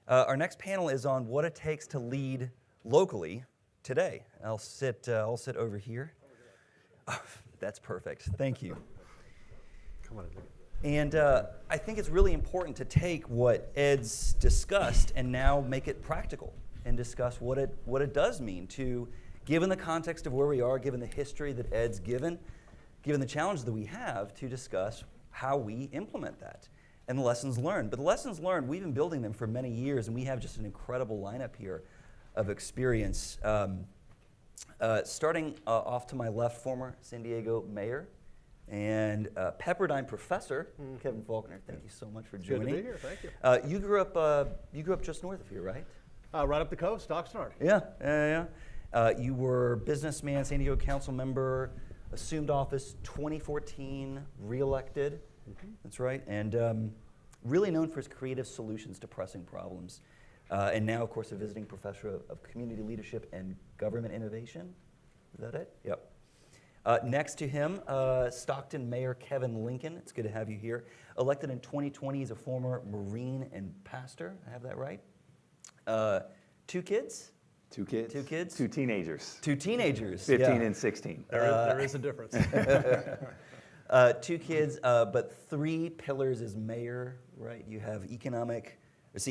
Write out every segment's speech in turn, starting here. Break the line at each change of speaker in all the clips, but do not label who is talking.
Our next panel is on what it takes to lead locally today. I'll sit over here. Oh, that's perfect. Thank you.
Come on.
And I think it's really important to take what Ed's discussed and now make it practical and discuss what it does mean to, given the context of where we are, given the history that Ed's given the challenge that we have, to discuss how we implement that and the lessons learned. But the lessons learned, we've been building them for many years, and we have just an incredible lineup here of experience. Starting off to my left, former San Diego mayor and Pepperdine professor, Kevin Faulconer. Thank you so much for joining.
Good to be here. Thank you.
You grew up just north of here, right?
Right up the coast, Stockton.
Yeah. You were businessman, San Diego council member, assumed office 2014, reelected. That's right. And really known for his creative solutions to pressing problems. And now, of course, a visiting professor of community leadership and government innovation. Is that it? Yep. Next to him, Stockton Mayor Kevin Lincoln. It's good to have you here. Elected in 2020, he's a former Marine and pastor. I have that right? Two kids?
Two kids.
Two kids?
Two teenagers.
15
and 16.
There is a difference.
2 kids, but 3 pillars as mayor, right? You have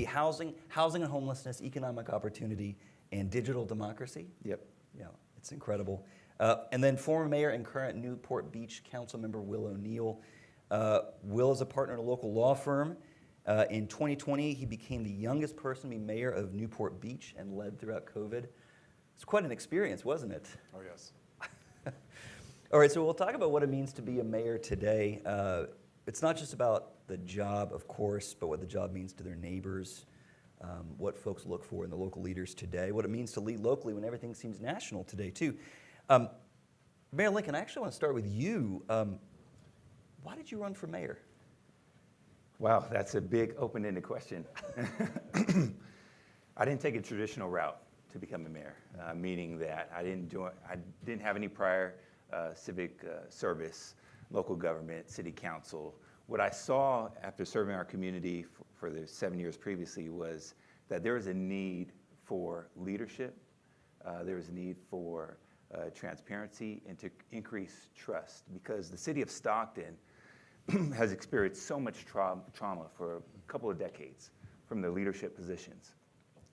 housing and homelessness, economic opportunity, and digital democracy.
Yep.
Yeah, it's incredible. And then former mayor and current Newport Beach council member Will O'Neill. Will is a partner at a local law firm. In 2020, he became the youngest person to be mayor of Newport Beach and led throughout COVID. It's quite an experience, wasn't it?
Oh, yes.
All right, so we'll talk about what it means to be a mayor today. It's not just about the job, of course, but what the job means to their neighbors, what folks look for in the local leaders today, what it means to lead locally when everything seems national today, too. Mayor Lincoln, I actually want to start with you. Why did you run for mayor?
Wow, that's a big open-ended question. I didn't take a traditional route to become a mayor, meaning that I didn't have any prior civic service, local government, city council. What I saw after serving our community for the 7 years previously was that there was a need for leadership, there was a need for transparency, and to increase trust, because the city of Stockton has experienced so much trauma for a couple of decades from the leadership positions.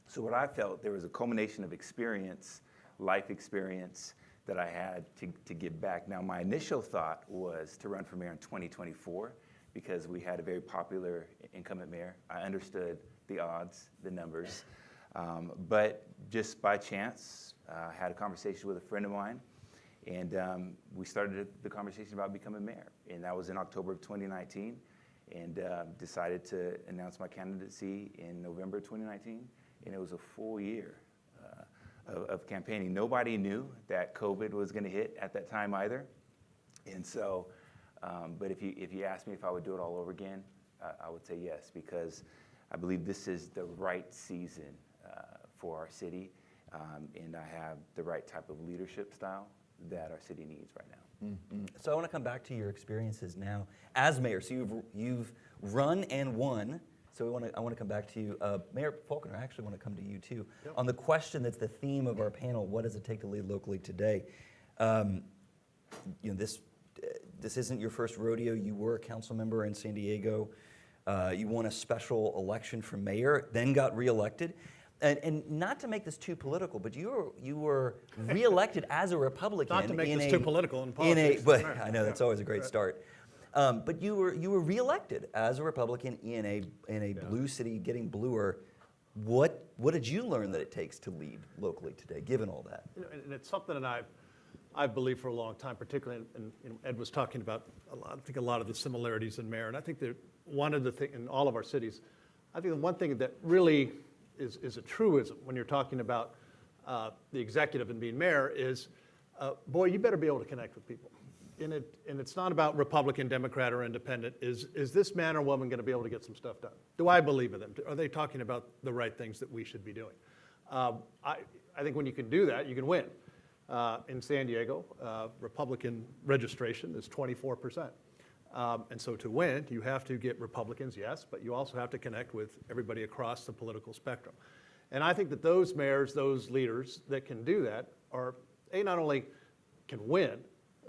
So what I felt, there was a culmination of experience, life experience, that I had to give back. Now, my initial thought was to run for mayor in 2024 because we had a very popular incumbent mayor. I understood the odds, the numbers, but just by chance, I had a conversation with a friend of mine, and we started the conversation about becoming mayor. And that was in October of 2019, and decided to announce my candidacy in November 2019, and it was a full year of campaigning. Nobody knew that COVID was going to hit at that time either. And so, but if you asked me if I would do it all over again, I would say yes, because I believe this is the right season for our city, and I have the right type of leadership style that our city needs right now.
Mm-hmm. So I want to come back to your experiences now as mayor. So you've run and won. So I want to come back to you. Mayor Faulconer, I actually want to come to you too. Yep. On the question that's the theme of our panel, what does it take to lead locally today? This isn't your first rodeo. You were a council member in San Diego. You won a special election for mayor, then got reelected. And not to make this too political, but you were reelected as a Republican.
Not to make this too political in politics.
But I know that's always a great start. But you were reelected as a Republican in a blue city, getting bluer. What did you learn that it takes to lead locally today, given all that?
And it's something that I've believed for a long time, particularly, and Ed was talking about a lot of the similarities in mayor. And I think that one of the things in all of our cities, I think the one thing that really is a truism when you're talking about the executive and being mayor is, boy, you better be able to connect with people. And it's not about Republican, Democrat, or Independent. Is this man or woman going to be able to get some stuff done? Do I believe in them? Are they talking about the right things that we should be doing? I think when you can do that, you can win. In San Diego, Republican registration is 24%. And so to win, you have to get Republicans, yes, but you also have to connect with everybody across the political spectrum. And I think that those mayors, those leaders that can do that are, not only can win,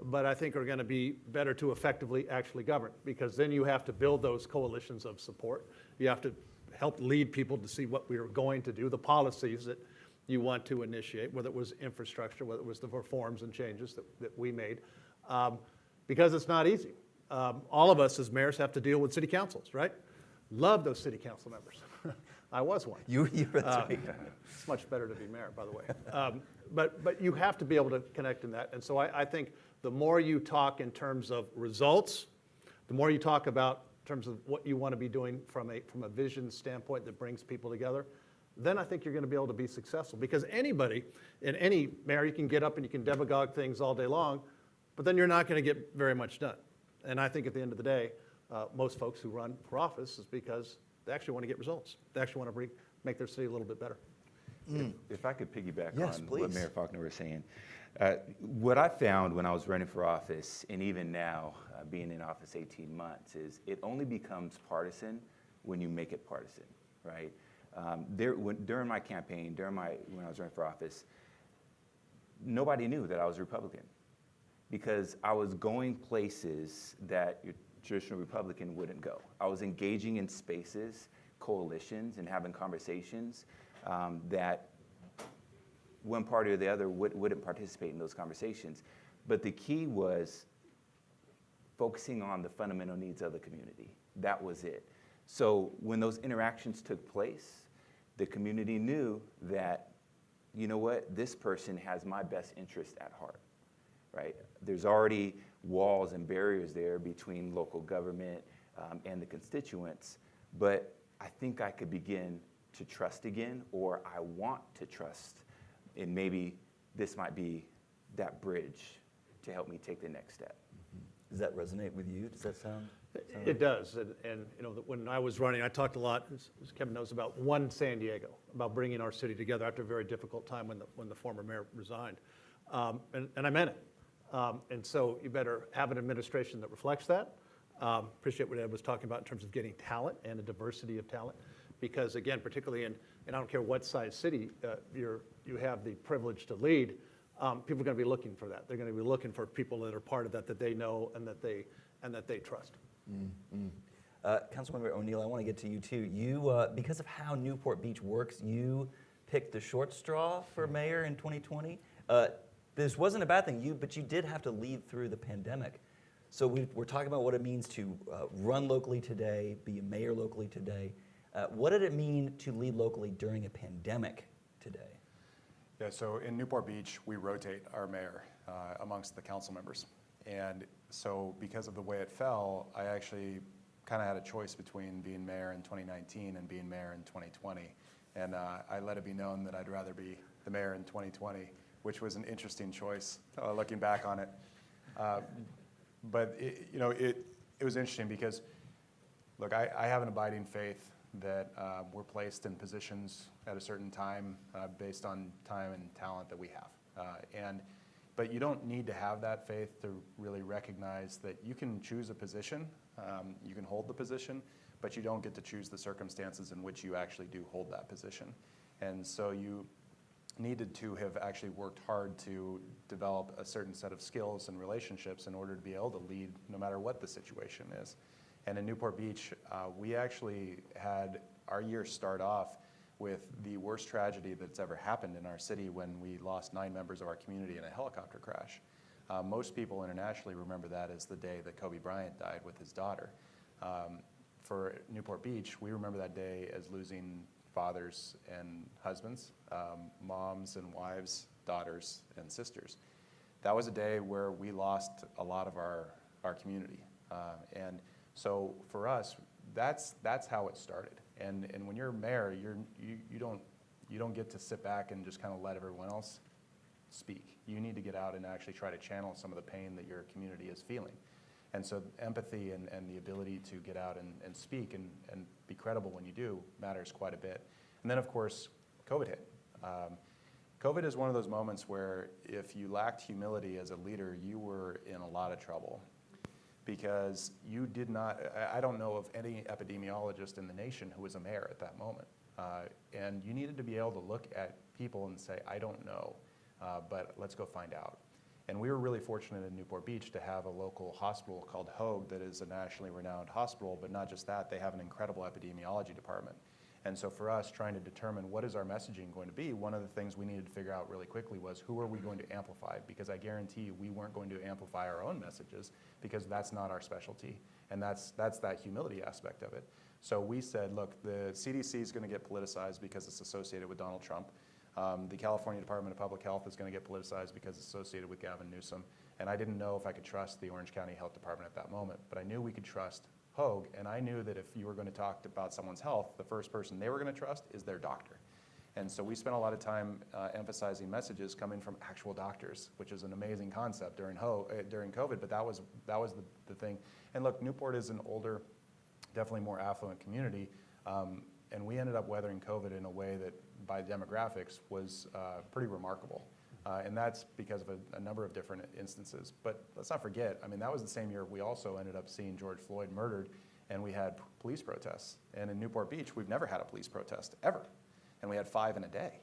but I think are going to be better to effectively actually govern, because then you have to build those coalitions of support. You have to help lead people to see what we are going to do, the policies that you want to initiate, whether it was infrastructure, whether it was the reforms and changes that we made, because it's not easy. All of us as mayors have to deal with city councils, right? Love those city council members. I was one.
You're right.
It's much better to be mayor, by the way. But you have to be able to connect in that. And so I think the more you talk in terms of results, the more you talk about in terms of what you want to be doing from a vision standpoint that brings people together, then I think you're going to be able to be successful. Because anybody, in any mayor, you can get up and you can demagogue things all day long, but then you're not going to get very much done. And I think at the end of the day, most folks who run for office is because they actually want to get results. They actually want to make their city a little bit better.
If I could piggyback
Yes,
on
please.
what Mayor Faulconer was saying, what I found when I was running for office, and even now being in office 18 months, is it only becomes partisan when you make it partisan, right? During my campaign, when I was running for office, nobody knew that I was Republican, because I was going places that your traditional Republican wouldn't go. I was engaging in spaces, coalitions, and having conversations that one party or the other wouldn't participate in those conversations. But the key was focusing on the fundamental needs of the community. That was it. So when those interactions took place, the community knew that, you know what, this person has my best interest at heart, right? There's already walls and barriers there between local government and the constituents, but I think I could begin to trust again, or I want to trust, and maybe this might be that bridge to help me take the next step.
Does that resonate with you? Does that sound?
It does, and you know, when I was running, I talked a lot, as Kevin knows, about One San Diego, about bringing our city together after a very difficult time when the former mayor resigned, and I meant it. And so you better have an administration that reflects that. Appreciate what Ed was talking about in terms of getting talent and a diversity of talent, because again, particularly and I don't care what size city you have the privilege to lead, people are going to be looking for that. They're going to be looking for people that are part of that they know and that they trust.
Councilmember O'Neill, I want to get to you too. You, because of how Newport Beach works, you picked the short straw for mayor in 2020. This wasn't a bad thing, but you did have to lead through the pandemic. So we're talking about what it means to run locally today, be a mayor locally today. What did it mean to lead locally during a pandemic today?
Yeah, so in Newport Beach, we rotate our mayor amongst the council members. And so because of the way it fell, I actually kind of had a choice between being mayor in 2019 and being mayor in 2020. And I let it be known that I'd rather be the mayor in 2020, which was an interesting choice looking back on it. But it was interesting because, look, I have an abiding faith that we're placed in positions at a certain time based on time and talent that we have. But you don't need to have that faith to really recognize that you can choose a position, you can hold the position, but you don't get to choose the circumstances in which you actually do hold that position. And so you needed to have actually worked hard to develop a certain set of skills and relationships in order to be able to lead no matter what the situation is. And in Newport Beach, we actually had our year start off with the worst tragedy that's ever happened in our city when we lost 9 members of our community in a helicopter crash. Most people internationally remember that as the day that Kobe Bryant died with his daughter. For Newport Beach, we remember that day as losing fathers and husbands, moms and wives, daughters and sisters. That was a day where we lost a lot of our community. And so for us, that's how it started. And when you're mayor, you don't get to sit back and just kind of let everyone else speak. You need to get out and actually try to channel some of the pain that your community is feeling. And so empathy and the ability to get out and speak and be credible when you do matters quite a bit. And then, of course, COVID hit. COVID is one of those moments where if you lacked humility as a leader, you were in a lot of trouble. because you did not, I don't know of any epidemiologist in the nation who was a mayor at that moment. And you needed to be able to look at people and say, I don't know, but let's go find out. And we were really fortunate in Newport Beach to have a local hospital called Hoag that is a nationally renowned hospital, but not just that, they have an incredible epidemiology department. And so for us, trying to determine what is our messaging going to be, one of the things we needed to figure out really quickly was who are we going to amplify? Because I guarantee you we weren't going to amplify our own messages because that's not our specialty. And that's that humility aspect of it. So we said, look, the CDC is going to get politicized because it's associated with Donald Trump. The California Department of Public Health is going to get politicized because it's associated with Gavin Newsom. And I didn't know if I could trust the Orange County Health Department at that moment, but I knew we could trust Hoag, and I knew that if you were going to talk about someone's health, the first person they were going to trust is their doctor. And so we spent a lot of time emphasizing messages coming from actual doctors, which is an amazing concept during COVID, but that was the thing. And look, Newport is an older, definitely more affluent community, and we ended up weathering COVID in a way that, by demographics, was pretty remarkable. And that's because of a number of different instances. But let's not forget, I mean, that was the same year we also ended up seeing George Floyd murdered, and we had police protests. And in Newport Beach, we've never had a police protest, ever. And we had 5 in a day.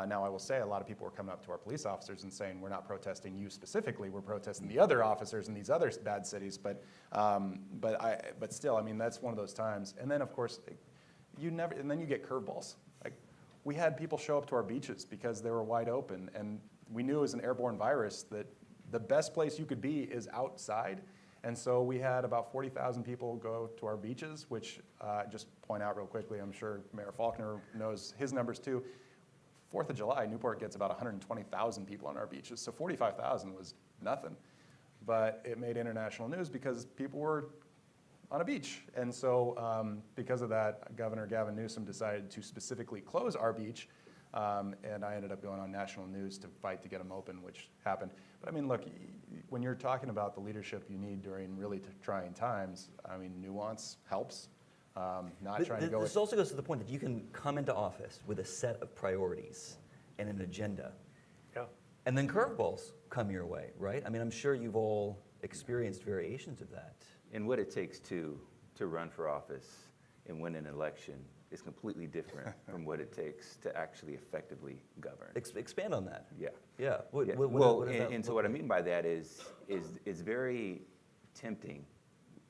Now, I will say a lot of people were coming up to our police officers and saying, we're not protesting you specifically, we're protesting the other officers in these other bad cities. But still, I mean, that's one of those times. And then, of course, and then you get curveballs. Like, we had people show up to our beaches because they were wide open, and we knew it was an airborne virus that the best place you could be is outside. And so we had about 40,000 people go to our beaches, which just point out real quickly, I'm sure Mayor Faulconer knows his numbers too. 4th of July, Newport gets about 120,000 people on our beaches. So 45,000 was nothing. But it made international news because people were on a beach. And so because of that, Governor Gavin Newsom decided to specifically close our beach. And I ended up going on national news to fight to get them open, which happened. But I mean, look, when you're talking about the leadership you need during really trying times, I mean, nuance helps. Not trying to go.
This also goes to the point that you can come into office with a set of priorities and an agenda.
Yeah.
And then curveballs come your way, right? I mean, I'm sure you've all experienced variations of that.
And what it takes to run for office and win an election is completely different from what it takes to actually effectively govern.
Expand on that.
Yeah.
Yeah. What does that
And so
look
what I
like?
mean by that is very tempting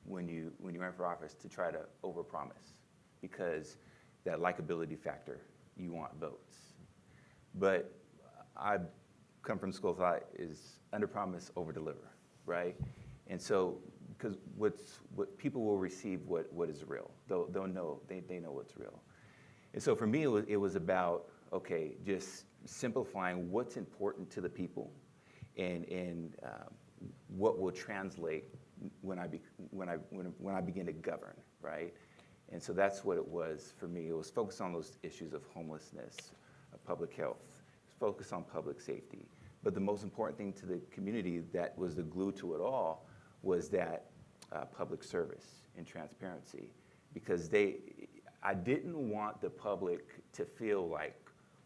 when you run for office to try to overpromise, because that likability factor, you want votes. But I come from school thought is underpromise, overdeliver, right? And so, because what people will receive what is real. They'll know, they know what's real. And so for me, it was about, okay, just simplifying what's important to the people and what will translate when I begin to govern, right? And so that's what it was for me. It was focused on those issues of homelessness, of public health, focused on public safety. But the most important thing to the community that was the glue to it all was that public service and transparency, because I didn't want the public to feel like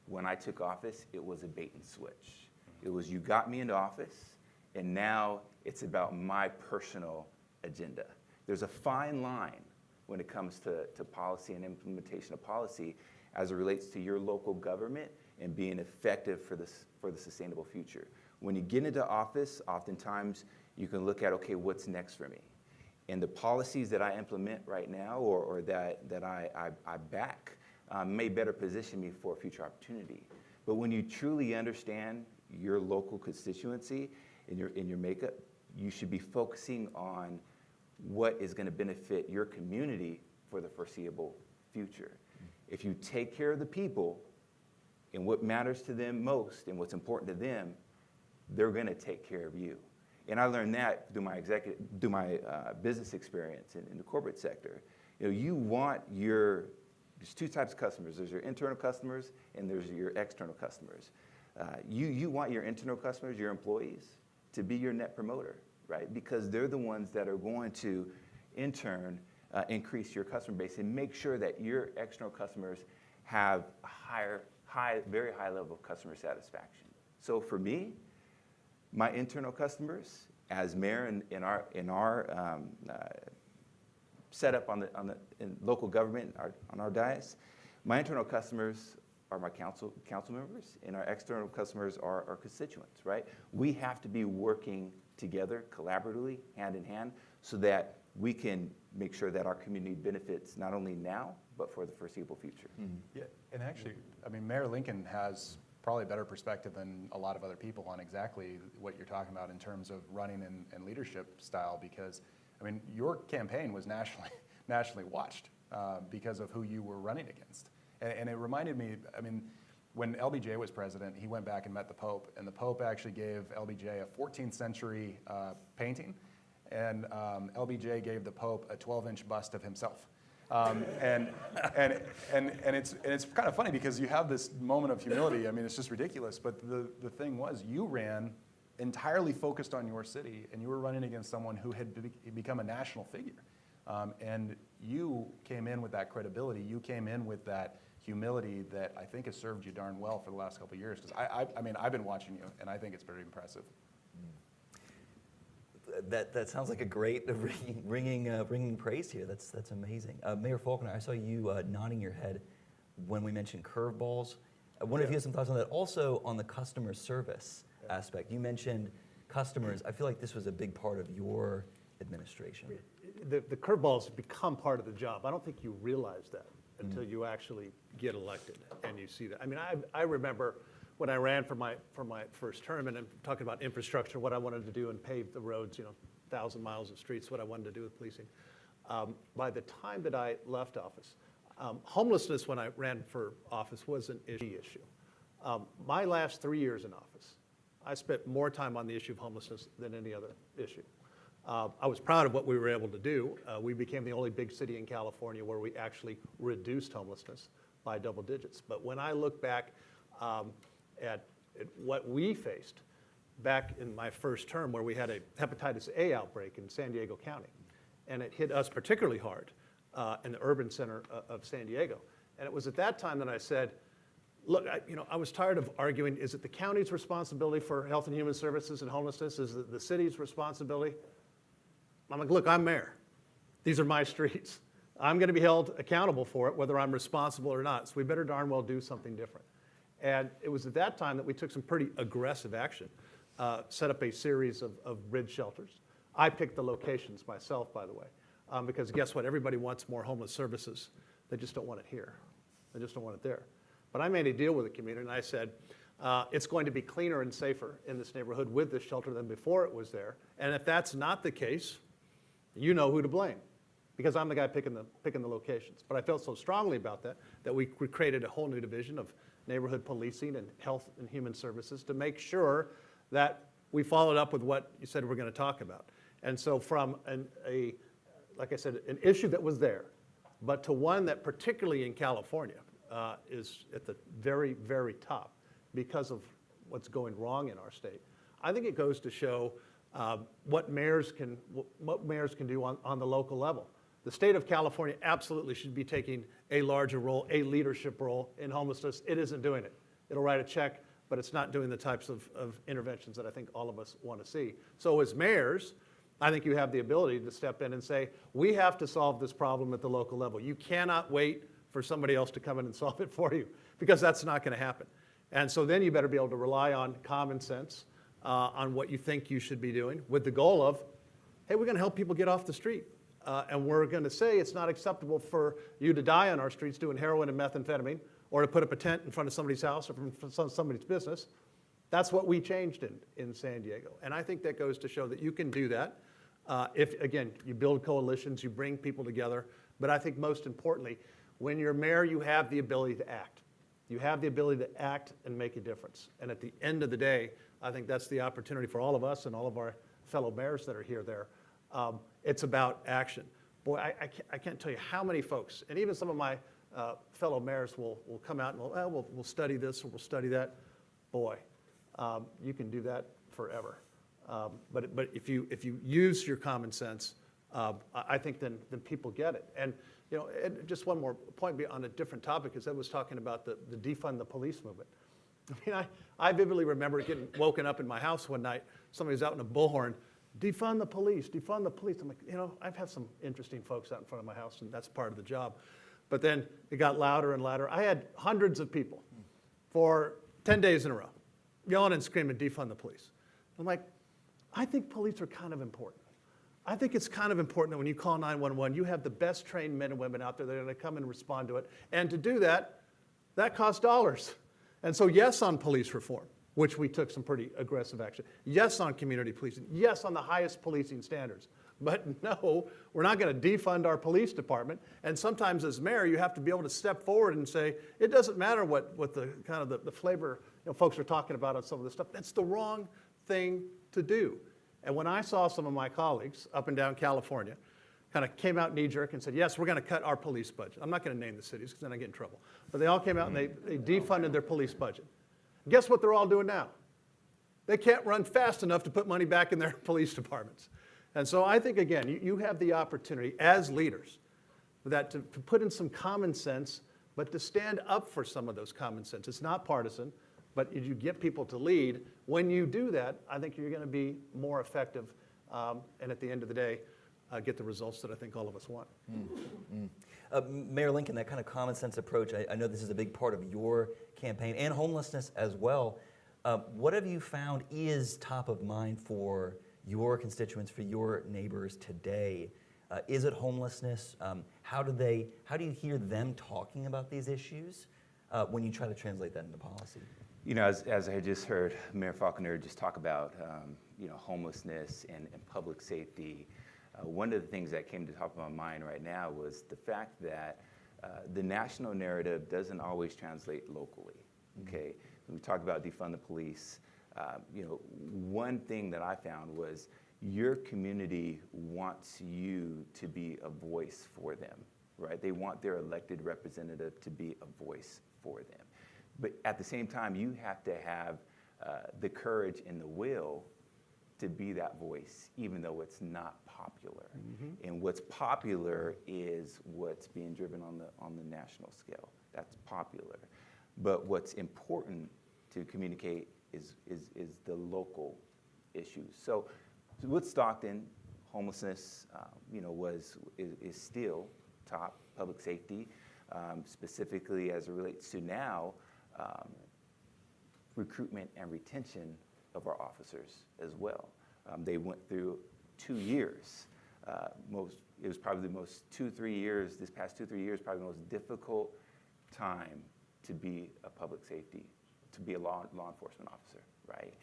when I took office, it was a bait and switch. It was, you got me into office, and now it's about my personal agenda. There's a fine line when it comes to policy and implementation of policy as it relates to your local government and being effective for the sustainable future. When you get into office, oftentimes you can look at, okay, what's next for me? And the policies that I implement right now or that I back may better position me for a future opportunity. But when you truly understand your local constituency in your makeup, you should be focusing on what is going to benefit your community for the foreseeable future. If you take care of the people and what matters to them most and what's important to them, they're going to take care of you. And I learned that through my business experience in the corporate sector. You know, you want there's 2 types of customers. There's your internal customers and there's your external customers. You want your internal customers, your employees, to be your net promoter, right? Because they're the ones that are going to, in turn, increase your customer base and make sure that your external customers have a very high level of customer satisfaction. So for me, my internal customers as mayor in our setup in local government on our dais, my internal customers are my council members, and our external customers are our constituents, right? We have to be working together collaboratively, hand in hand, so that we can make sure that our community benefits not only now, but for the foreseeable future.
Yeah, and actually, I mean, Mayor Lincoln has probably a better perspective than a lot of other people on exactly what you're talking about in terms of running and leadership style, because, I mean, your campaign was nationally watched because of who you were running against. And it reminded me, I mean, when LBJ was president, he went back and met the Pope, and the Pope actually gave LBJ a 14th century painting, and LBJ gave the Pope a 12-inch bust of himself. And it's kind of funny because you have this moment of humility. I mean, it's just ridiculous. But the thing was, you ran entirely focused on your city, and you were running against someone who had become a national figure. And you came in with that credibility. You came in with that humility that I think has served you darn well for the last couple of years. Because I mean, I've been watching you, and I think it's very impressive.
That sounds like a great ringing praise here. That's amazing. Mayor Faulconer, I saw you nodding your head when we mentioned curveballs. I wonder if you have some thoughts on that. Also on the customer service aspect, you mentioned customers. I feel like this was a big part of your administration.
The curveballs have become part of the job. I don't think you realize that until you actually get elected and you see that. I mean, I remember when I ran for my first term, and I'm talking about infrastructure, what I wanted to do and pave the roads, 1,000 miles of streets, what I wanted to do with policing. By the time that I left office, homelessness when I ran for office was an issue. My last 3 years in office, I spent more time on the issue of homelessness than any other issue. I was proud of what we were able to do. We became the only big city in California where we actually reduced homelessness by double digits. But when I look back at what we faced back in my first term, where we had a hepatitis A outbreak in San Diego County, and it hit us particularly hard in the urban center of San Diego. And it was at that time that I said, look, I was tired of arguing, is it the county's responsibility for health and human services and homelessness? Is it the city's responsibility? I'm like, look, I'm mayor. These are my streets. I'm going to be held accountable for it, whether I'm responsible or not. So we better darn well do something different. And it was at that time that we took some pretty aggressive action, set up a series of bridge shelters. I picked the locations myself, by the way, because guess what? Everybody wants more homeless services. They just don't want it here. They just don't want it there. But I made a deal with the community, and I said, it's going to be cleaner and safer in this neighborhood with this shelter than before it was there. And if that's not the case, you know who to blame, because I'm the guy picking the locations. But I felt so strongly about that we created a whole new division of neighborhood policing and health and human services to make sure that we followed up with what you said we're going to talk about. And so from like I said, an issue that was there, but to one that particularly in California is at the very, very top because of what's going wrong in our state. I think it goes to show what mayors can do on the local level. The state of California absolutely should be taking a larger role, a leadership role in homelessness. It isn't doing it. It'll write a check, but it's not doing the types of interventions that I think all of us want to see. So as mayors, I think you have the ability to step in and say, we have to solve this problem at the local level. You cannot wait for somebody else to come in and solve it for you, because that's not going to happen. And so then you better be able to rely on common sense, on what you think you should be doing, with the goal of, hey, we're going to help people get off the street. And we're going to say it's not acceptable for you to die on our streets doing heroin and methamphetamine, or to put up a tent in front of somebody's house or from somebody's business. That's what we changed in San Diego. And I think that goes to show that you can do that. If, again, you build coalitions, you bring people together. But I think most importantly, when you're mayor, you have the ability to act. You have the ability to act and make a difference. And at the end of the day, I think that's the opportunity for all of us and all of our fellow mayors that are here there. It's about action. Boy, I can't tell you how many folks, and even some of my fellow mayors will come out and we'll study this or we'll study that. Boy, you can do that forever. But if you use your common sense, I think then people get it. And and just one more point on a different topic, is Ed was talking about the defund the police movement. I mean, I vividly remember getting woken up in my house one night. Somebody was out in a bullhorn defund the police, defund the police. I'm like, I've had some interesting folks out in front of my house, and that's part of the job. But then it got louder and louder. I had hundreds of people for 10 days in a row yelling and screaming, defund the police. I'm like, I think police are kind of important. I think it's kind of important that when you call 911, you have the best trained men and women out there that are going to come and respond to it. And to do that, that costs dollars. And so yes on police reform, which we took some pretty aggressive action. Yes on community policing. Yes on the highest policing standards. But no, we're not going to defund our police department. And sometimes as mayor, you have to be able to step forward and say, it doesn't matter what the kind of the flavor folks are talking about on some of this stuff. That's the wrong thing to do. And when I saw some of my colleagues up and down California kind of came out knee-jerk and said, yes, we're going to cut our police budget. I'm not going to name the cities because then I get in trouble. But they all came out and they defunded their police budget. Guess what they're all doing now? They can't run fast enough to put money back in their police departments. And so I think, again, you have the opportunity as leaders that to put in some common sense, but to stand up for some of those common sense. It's not partisan, but as you get people to lead, when you do that, I think you're going to be more effective and at the end of the day, get the results that I think all of us want.
Mayor Lincoln, that kind of common sense approach, I know this is a big part of your campaign and homelessness as well. What have you found is top of mind for your constituents, for your neighbors today? Is it homelessness? How do you hear them talking about these issues when you try to translate that into policy?
As I just heard Mayor Faulconer just talk about, homelessness and public safety, one of the things that came to the top of my mind right now was the fact that the national narrative doesn't always translate locally, okay? When we talk about defund the police, one thing that I found was your community wants you to be a voice for them, right? They want their elected representative to be a voice for them. But at the same time, you have to have the courage and the will to be that voice, even though it's not popular. And what's popular is what's being driven on the national scale. That's popular. But what's important to communicate is the local issues. So with Stockton, homelessness, is still top public safety, specifically as it relates to now recruitment and retention of our officers as well. They went through 2 years. It was probably the most 2-3 years, this past 2-3 years, probably the most difficult time to be a public safety, to be a law enforcement officer, right?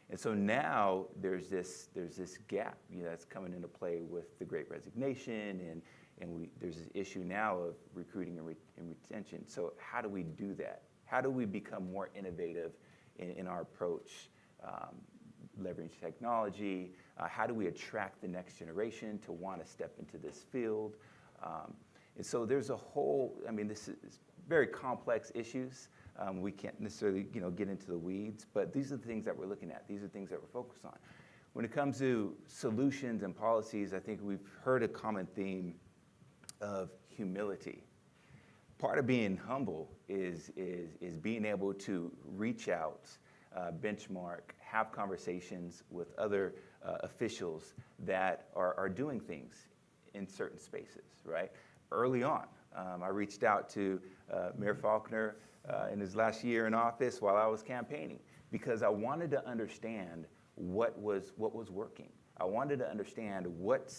And so now there's this gap, that's coming into play with the Great Resignation, and there's this issue now of recruiting and retention. So how do we do that? How do we become more innovative in our approach, leverage technology? How do we attract the next generation to want to step into this field? And so there's a whole, this is very complex issues. We can't necessarily, get into the weeds, but these are the things that we're looking at. These are the things that we're focused on. When it comes to solutions and policies, I think we've heard a common theme of humility. Part of being humble is being able to reach out, benchmark, have conversations with other officials that are doing things in certain spaces, right? Early on, I reached out to Mayor Faulconer in his last year in office while I was campaigning because I wanted to understand what was working. I wanted to understand what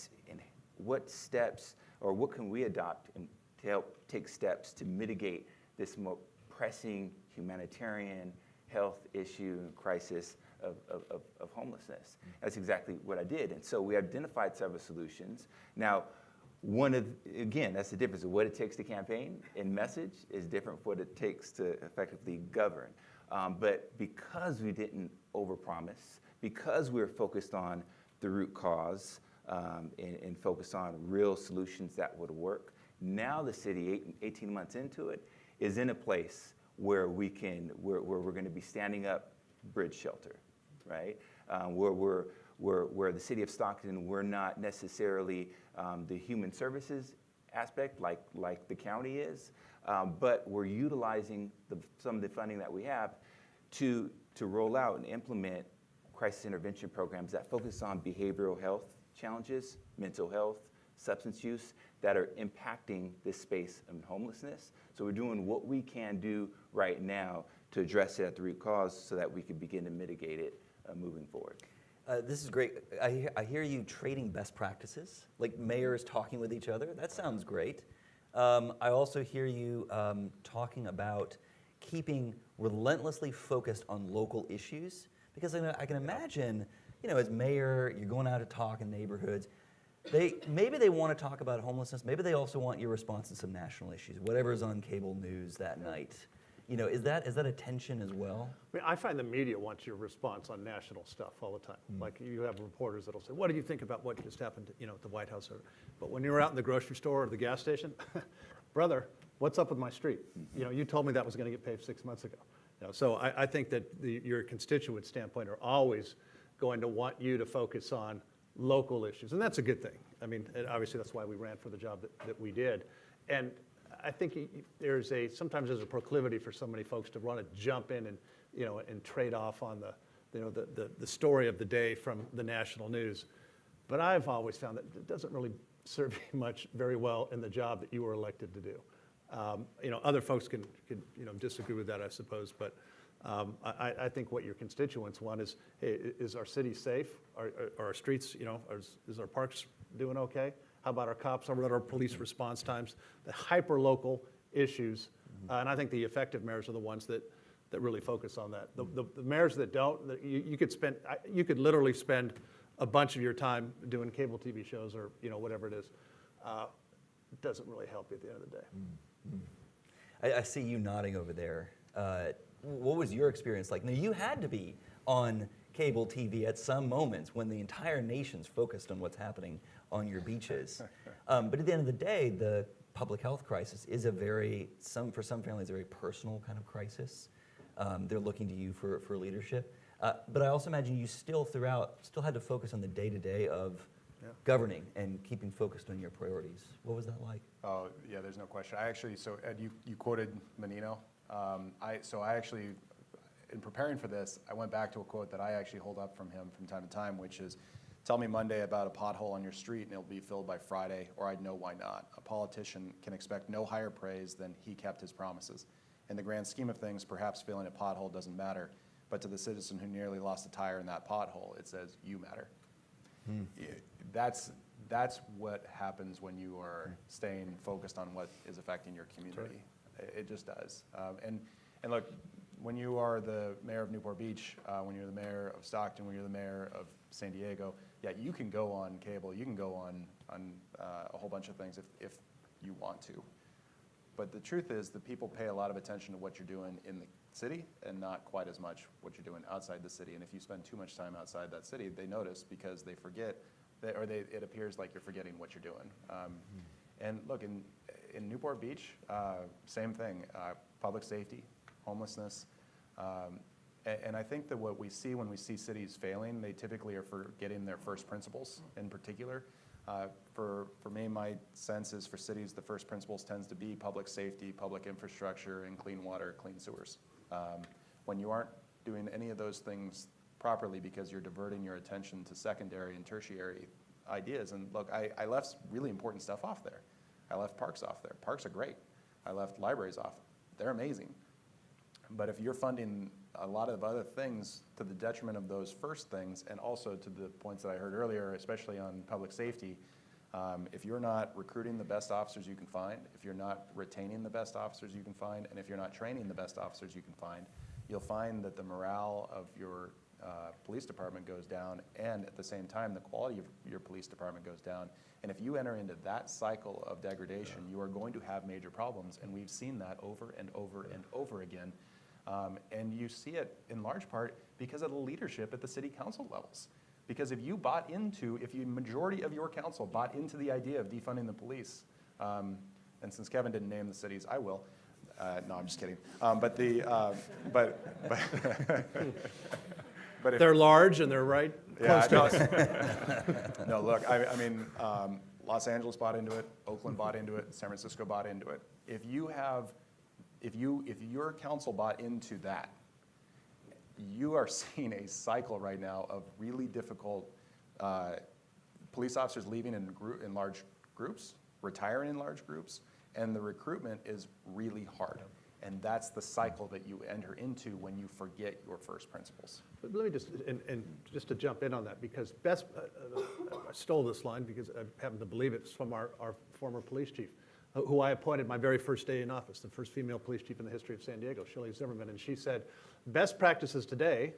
steps or what can we adopt to help take steps to mitigate this more pressing humanitarian health issue and crisis of homelessness. That's exactly what I did. And so we identified several solutions. Now, that's the difference of what it takes to campaign and message is different from what it takes to effectively govern. But because we didn't overpromise, because we were focused on the root cause and focused on real solutions that would work, now the city, 18 months into it, is in a place where we're going to be standing up bridge shelter, right? Where the city of Stockton, we're not necessarily the human services aspect like the county is, but we're utilizing some of the funding that we have to roll out and implement crisis intervention programs that focus on behavioral health challenges, mental health, substance use that are impacting this space of homelessness. So we're doing what we can do right now to address it at the root cause so that we can begin to mitigate it moving forward.
This is great. I hear you trading best practices, like mayors talking with each other. That sounds great. I also hear you talking about keeping relentlessly focused on local issues, because I can imagine, as mayor, you're going out to talk in neighborhoods. Maybe they want to talk about homelessness. Maybe they also want your response to some national issues, whatever's on cable news that night. Is that a tension as well?
I mean, I find the media wants your response on national stuff all the time. Like you have reporters that'll say, "What do you think about what just happened, at the White House?" But when you're out in the grocery store or the gas station, brother, what's up with my street? You told me that was going to get paved 6 months ago. So I think that your constituent standpoint are always going to want you to focus on local issues, and that's a good thing. I mean, and obviously that's why we ran for the job that we did. And I think sometimes there's a proclivity for so many folks to want to jump in and and trade off on the story of the day from the national news. But I've always found that it doesn't really serve you very well in the job that you were elected to do. Other folks can disagree with that, I suppose, but I think what your constituents want is, hey, is our city safe? Are our streets, is our parks doing okay? How about our cops? How about our police response times? The hyper-local issues, and I think the effective mayors are the ones that really focus on that. The mayors that don't, you could literally spend a bunch of your time doing cable TV shows or whatever it is. It doesn't really help you at the end of the day.
I see you nodding over there. What was your experience like? Now, you had to be on cable TV at some moments when the entire nation's focused on what's happening on your beaches. But at the end of the day, the public health crisis is for some families, a very personal kind of crisis. They're looking to you for leadership. But I also imagine you still had to focus on the day-to-day of governing and keeping focused on your priorities. What was that like?
Oh, yeah, there's no question. So Ed, you quoted Menino. I actually, in preparing for this, I went back to a quote that I actually hold up from him from time to time, which is, "Tell me Monday about a pothole on your street and it'll be filled by Friday, or I'd know why not. A politician can expect no higher praise than he kept his promises. In the grand scheme of things, perhaps filling a pothole doesn't matter, but to the citizen who nearly lost a tire in that pothole, it says, you matter." That's what happens when you are staying focused on what is affecting your community. It just does. And look, when you are the mayor of Newport Beach, when you're the mayor of Stockton, when you're the mayor of San Diego, yeah, you can go on cable, you can go on a whole bunch of things if you want to. But the truth is that people pay a lot of attention to what you're doing in the city and not quite as much what you're doing outside the city. And if you spend too much time outside that city, they notice because they forget, it appears like you're forgetting what you're doing. And look, in Newport Beach, same thing, public safety, homelessness. And I think that what we see when we see cities failing, they typically are forgetting their first principles in particular. For me, my sense is for cities, the first principles tends to be public safety, public infrastructure, and clean water, clean sewers. When you aren't doing any of those things properly because you're diverting your attention to secondary and tertiary ideas, and look, I left really important stuff off there. I left parks off there. Parks are great. I left libraries off. They're amazing. But if you're funding a lot of other things to the detriment of those first things, and also to the points that I heard earlier, especially on public safety, if you're not recruiting the best officers you can find, if you're not retaining the best officers you can find, and if you're not training the best officers you can find, you'll find that the morale of your police department goes down, and at the same time, the quality of your police department goes down. And if you enter into that cycle of degradation, you are going to have major problems, and we've seen that over and over and over again. And you see it in large part because of the leadership at the city council levels. Because if the majority of your council bought into the idea of defunding the police, and since Kevin didn't name the cities, I will. No, I'm just kidding. But if
They're large and they're right close to us.
No, look, I mean, Los Angeles bought into it, Oakland bought into it, San Francisco bought into it. If your council bought into that, you are seeing a cycle right now of really difficult police officers leaving in large groups, retiring in large groups, and the recruitment is really hard. And that's the cycle that you enter into when you forget your first principles.
But let me just, and just to jump in on that, because I stole this line because I happen to believe it's from our former police chief, who I appointed my very first day in office, the first female police chief in the history of San Diego, Shirley Zimmerman, and she said, best practices today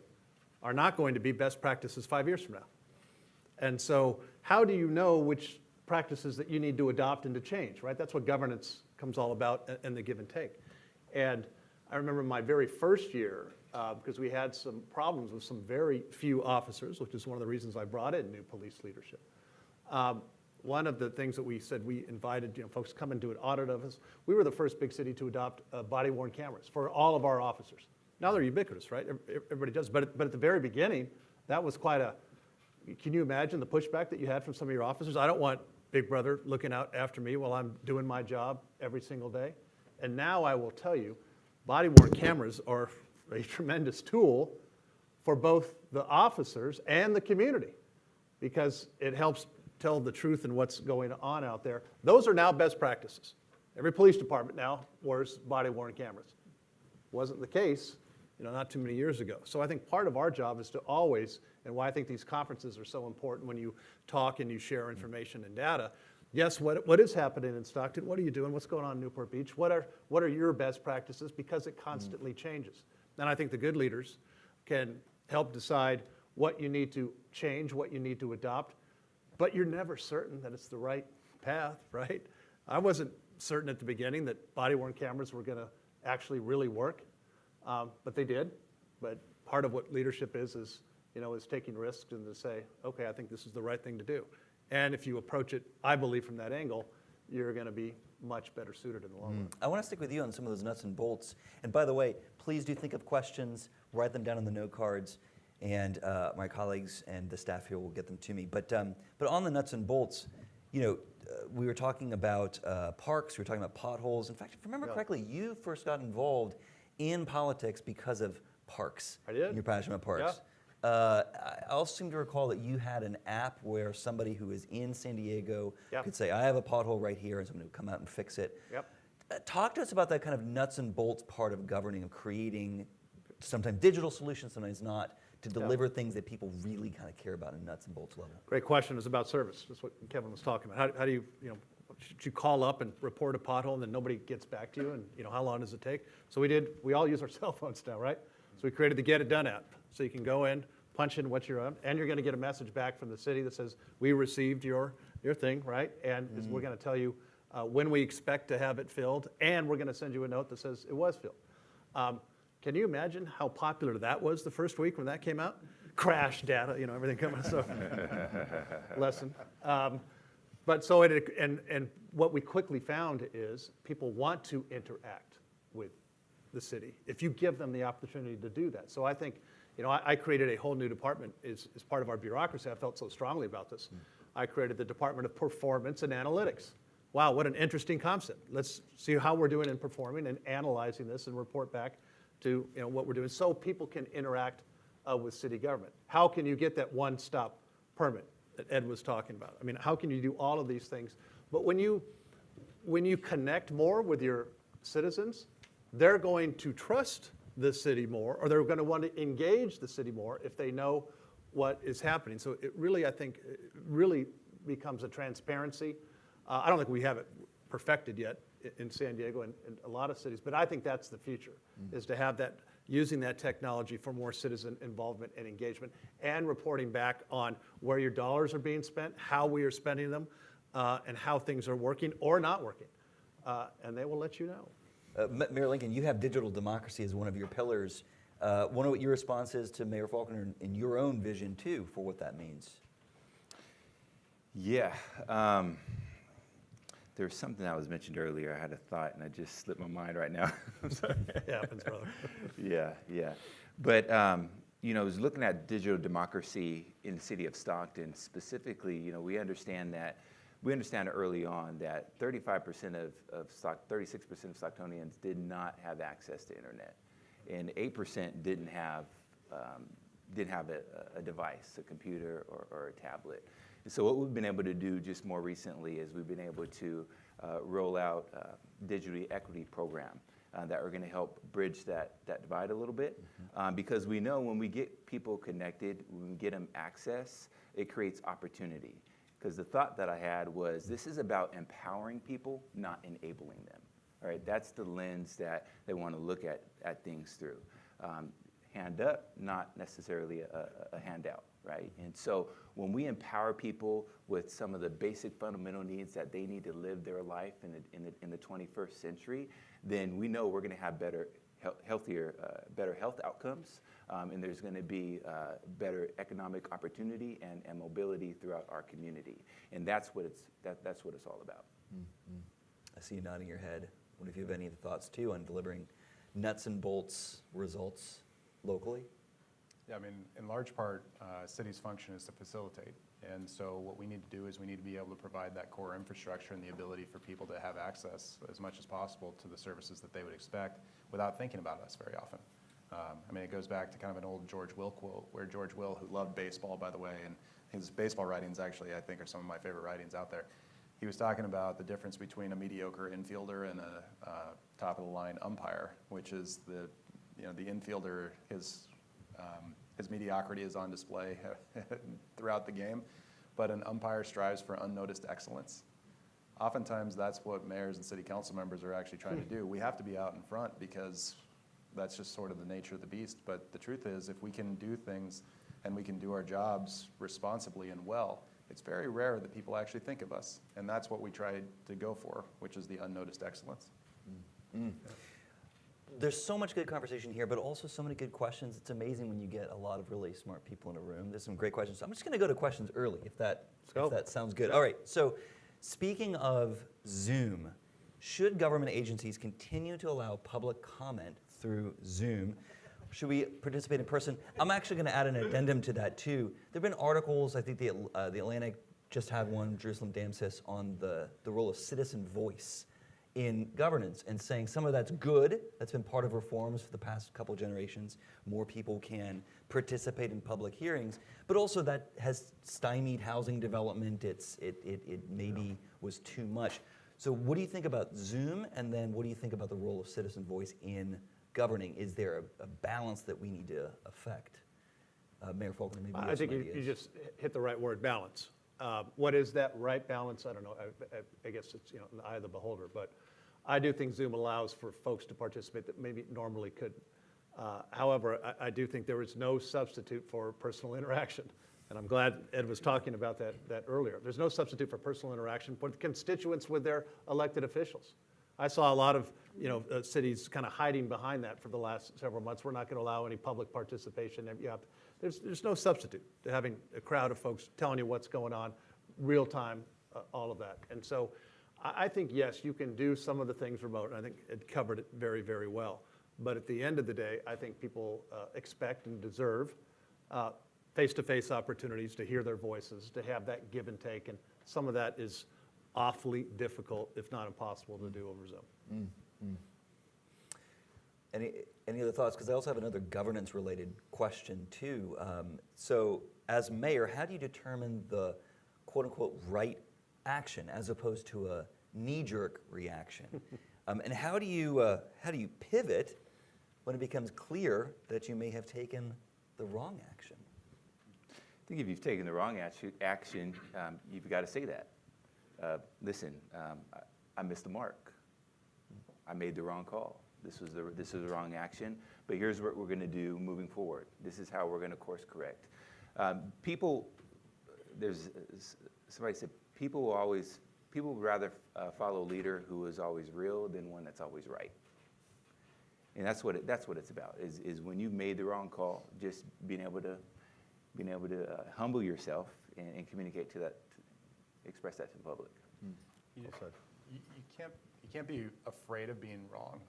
are not going to be best practices 5 years from now. And so how do you know which practices that you need to adopt and to change, right? That's what governance comes all about, and the give and take. And I remember my very first year, because we had some problems with some very few officers, which is one of the reasons I brought in new police leadership. One of the things that we said, we invited folks to come and do an audit of us. We were the first big city to adopt body-worn cameras for all of our officers. Now they're ubiquitous, right? Everybody does. But at the very beginning, that was quite a, can you imagine the pushback that you had from some of your officers? I don't want Big Brother looking out after me while I'm doing my job every single day. And now I will tell you, body-worn cameras are a tremendous tool for both the officers and the community because it helps tell the truth and what's going on out there. Those are now best practices. Every police department now wears body-worn cameras. Wasn't the case, not too many years ago. So I think part of our job is to always, and why I think these conferences are so important when you talk and you share information and data. Yes, what is happening in Stockton? What are you doing? What's going on in Newport Beach? What are your best practices? Because it constantly changes. And I think the good leaders can help decide what you need to change, what you need to adopt, but you're never certain that it's the right path, right? I wasn't certain at the beginning that body-worn cameras were going to actually really work, but they did. But part of what leadership is taking risks and to say, okay, I think this is the right thing to do. And if you approach it, I believe, from that angle, you're going to be much better suited in the long run.
I want to stick with you on some of those nuts and bolts. And by the way, please do think of questions, write them down on the note cards, and my colleagues and the staff here will get them to me. But on the nuts and bolts, we were talking about parks, we were talking about potholes. In fact, if I remember correctly, you first got involved in politics because of parks.
I did.
And you're passionate about parks.
Yeah.
I also seem to recall that you had an app where somebody who is in San Diego could say, I have a pothole right here, and somebody would come out and fix it.
Yep.
Talk to us about that kind of nuts and bolts part of governing, of creating sometimes digital solutions, sometimes not, to deliver things that people really kind of care about in nuts and bolts level.
Great question. It's about service. That's what Kevin was talking about. How do you, should you call up and report a pothole and then nobody gets back to you? And, how long does it take? So we all use our cell phones now, right? So we created the Get It Done app. So you can go in, punch in what you're on, and you're going to get a message back from the city that says, we received your thing, right? And we're going to tell you when we expect to have it filled, and we're going to send you a note that says it was filled. Can you imagine how popular that was the first week when that came out? Crash data, everything coming, so lesson. But so and what we quickly found is people want to interact with the city if you give them the opportunity to do that. So I think, I created a whole new department as part of our bureaucracy. I felt so strongly about this. I created the Department of Performance and Analytics. Wow, what an interesting concept. Let's see how we're doing in performing and analyzing this and report back to what we're doing so people can interact with city government. How can you get that one-stop permit that Ed was talking about? I mean, how can you do all of these things? But when you connect more with your citizens, they're going to trust the city more, or they're going to want to engage the city more if they know what is happening. So it really, I think, becomes a transparency. I don't think we have it perfected yet in San Diego and a lot of cities, but I think that's the future, is to have that, using that technology for more citizen involvement and engagement, and reporting back on where your dollars are being spent, how we are spending them, and how things are working or not working. And they will let you know.
Mayor Lincoln, you have digital democracy as one of your pillars. Wonder what your response is to Mayor Faulconer and your own vision, too, for what that means.
Yeah. There was something that was mentioned earlier. I had a thought, and I just slipped my mind right now. I'm sorry.
It happens, brother.
Yeah. But, I was looking at digital democracy in the city of Stockton. Specifically, we understand early on that 36% of Stocktonians did not have access to internet, and 8% didn't have didn't have a device, a computer or a tablet. And so what we've been able to do just more recently is we've been able to roll out a digital equity program that are going to help bridge that divide a little bit. Because we know when we get people connected, when we get them access, it creates opportunity. Because the thought that I had was this is about empowering people, not enabling them. All right, that's the lens that they want to look at things through. Hand up, not necessarily a handout, right? And so when we empower people with some of the basic fundamental needs that they need to live their life in the 21st century, then we know we're going to have better health outcomes, and there's going to be better economic opportunity and mobility throughout our community. And that's what it's all about.
Mm-hmm. I see you nodding your head. I wonder if you have any thoughts too on delivering nuts and bolts results locally?
Yeah, I mean, in large part, city's function is to facilitate. And so what we need to do is we need to be able to provide that core infrastructure and the ability for people to have access as much as possible to the services that they would expect without thinking about us very often. I mean, it goes back to kind of an old George Will quote, where George Will, who loved baseball, by the way, and his baseball writings actually, I think, are some of my favorite writings out there. He was talking about the difference between a mediocre infielder and a top-of-the-line umpire, which is the infielder, his mediocrity is on display throughout the game, but an umpire strives for unnoticed excellence. Oftentimes, that's what mayors and city council members are actually trying to do. We have to be out in front because that's just sort of the nature of the beast. But the truth is, if we can do things and we can do our jobs responsibly and well, it's very rare that people actually think of us. And that's what we try to go for, which is the unnoticed excellence.
Mm-hmm. There's so much good conversation here, but also so many good questions. It's amazing when you get a lot of really smart people in a room. There's some great questions. So I'm just going to go to questions early, if that sounds good. All right. So speaking of Zoom, should government agencies continue to allow public comment through Zoom? Should we participate in person? I'm actually going to add an addendum to that, too. There have been articles, I think the Atlantic just had one, Jerusalem Damsis, on the role of citizen voice in governance and saying some of that's good. That's been part of reforms for the past couple of generations. More people can participate in public hearings, but also that has stymied housing development. It maybe was too much. So what do you think about Zoom, and then what do you think about the role of citizen voice in governing? Is there a balance that we need to affect? Mayor Faulconer, maybe you have
I think
some
you
ideas.
just hit the right word, balance. What is that right balance? I don't know. I guess it's in the eye of the beholder. But I do think Zoom allows for folks to participate that maybe normally couldn't. However, I do think there is no substitute for personal interaction. And I'm glad Ed was talking about that earlier. There's no substitute for personal interaction for the constituents with their elected officials. I saw a lot of cities kind of hiding behind that for the last several months. We're not going to allow any public participation. There's no substitute to having a crowd of folks telling you what's going on, real time, all of that. And so I think, yes, you can do some of the things remote, and I think it covered it very, very well. But at the end of the day, I think people expect and deserve face-to-face opportunities to hear their voices, to have that give and take, and some of that is awfully difficult, if not impossible, to do over Zoom.
Mm-hmm. Any other thoughts? Because I also have another governance-related question, too. So as mayor, how do you determine the quote-unquote right action as opposed to a knee-jerk reaction? And how do you pivot when it becomes clear that you may have taken the wrong action?
I think if you've taken the wrong action, you've got to say that. Listen, I missed the mark. I made the wrong call. This was the wrong action, but here's what we're going to do moving forward. This is how we're going to course correct. Somebody said people would rather follow a leader who is always real than one that's always right. And that's what it's about. Is when you've made the wrong call, just being able to humble yourself and communicate to that, express that to the public.
You can't be afraid of being wrong,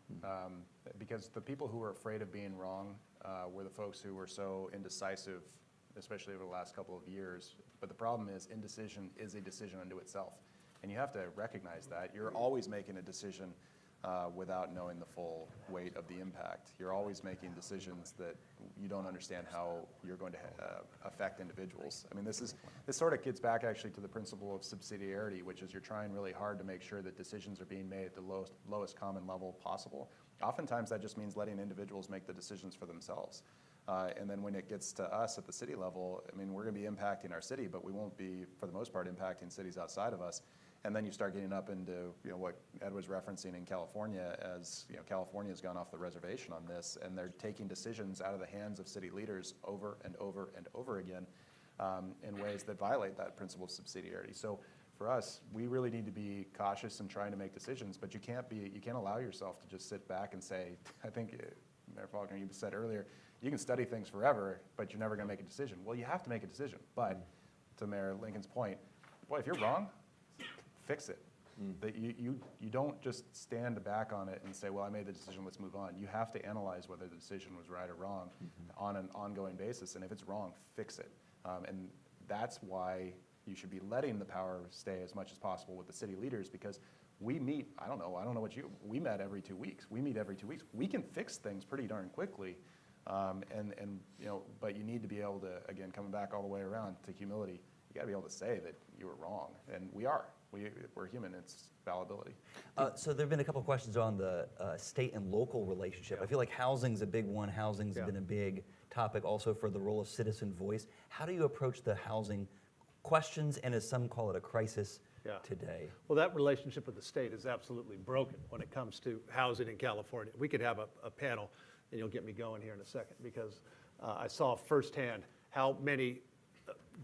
because the people who were afraid of being wrong were the folks who were so indecisive, especially over the last couple of years. But the problem is indecision is a decision unto itself, and you have to recognize that. You're always making a decision without knowing the full weight of the impact. You're always making decisions that you don't understand how you're going to affect individuals. I mean, this sort of gets back actually to the principle of subsidiarity, which is you're trying really hard to make sure that decisions are being made at the lowest common level possible. Oftentimes that just means letting individuals make the decisions for themselves. And then when it gets to us at the city level, I mean, we're going to be impacting our city, but we won't be, for the most part, impacting cities outside of us. And then you start getting up into what Ed was referencing in California, as California has gone off the reservation on this, and they're taking decisions out of the hands of city leaders over and over and over again in ways that violate that principle of subsidiarity. So for us, we really need to be cautious in trying to make decisions, but you can't allow yourself to just sit back and say, I think Mayor Faulconer, you said earlier, you can study things forever, but you're never going to make a decision. Well, you have to make a decision. But to Mayor Lincoln's point, boy, if you're wrong, fix it. That you don't just stand back on it and say, well, I made the decision, let's move on. You have to analyze whether the decision was right or wrong on an ongoing basis. And if it's wrong, fix it. And that's why you should be letting the power stay as much as possible with the city leaders, because we meet, I don't know we met every 2 weeks. We meet every 2 weeks. We can fix things pretty darn quickly. But you need to be able to, again, coming back all the way around to humility, you got to be able to say that you were wrong. And we are. We're human. It's fallibility.
So there have been a couple of questions on the state and local relationship. I feel like housing's a big one. Housing's been a big topic also for the role of citizen voice. How do you approach the housing questions, and as some call it, a crisis today?
Well, that relationship with the state is absolutely broken when it comes to housing in California. We could have a panel, and you'll get me going here in a second, because I saw firsthand how many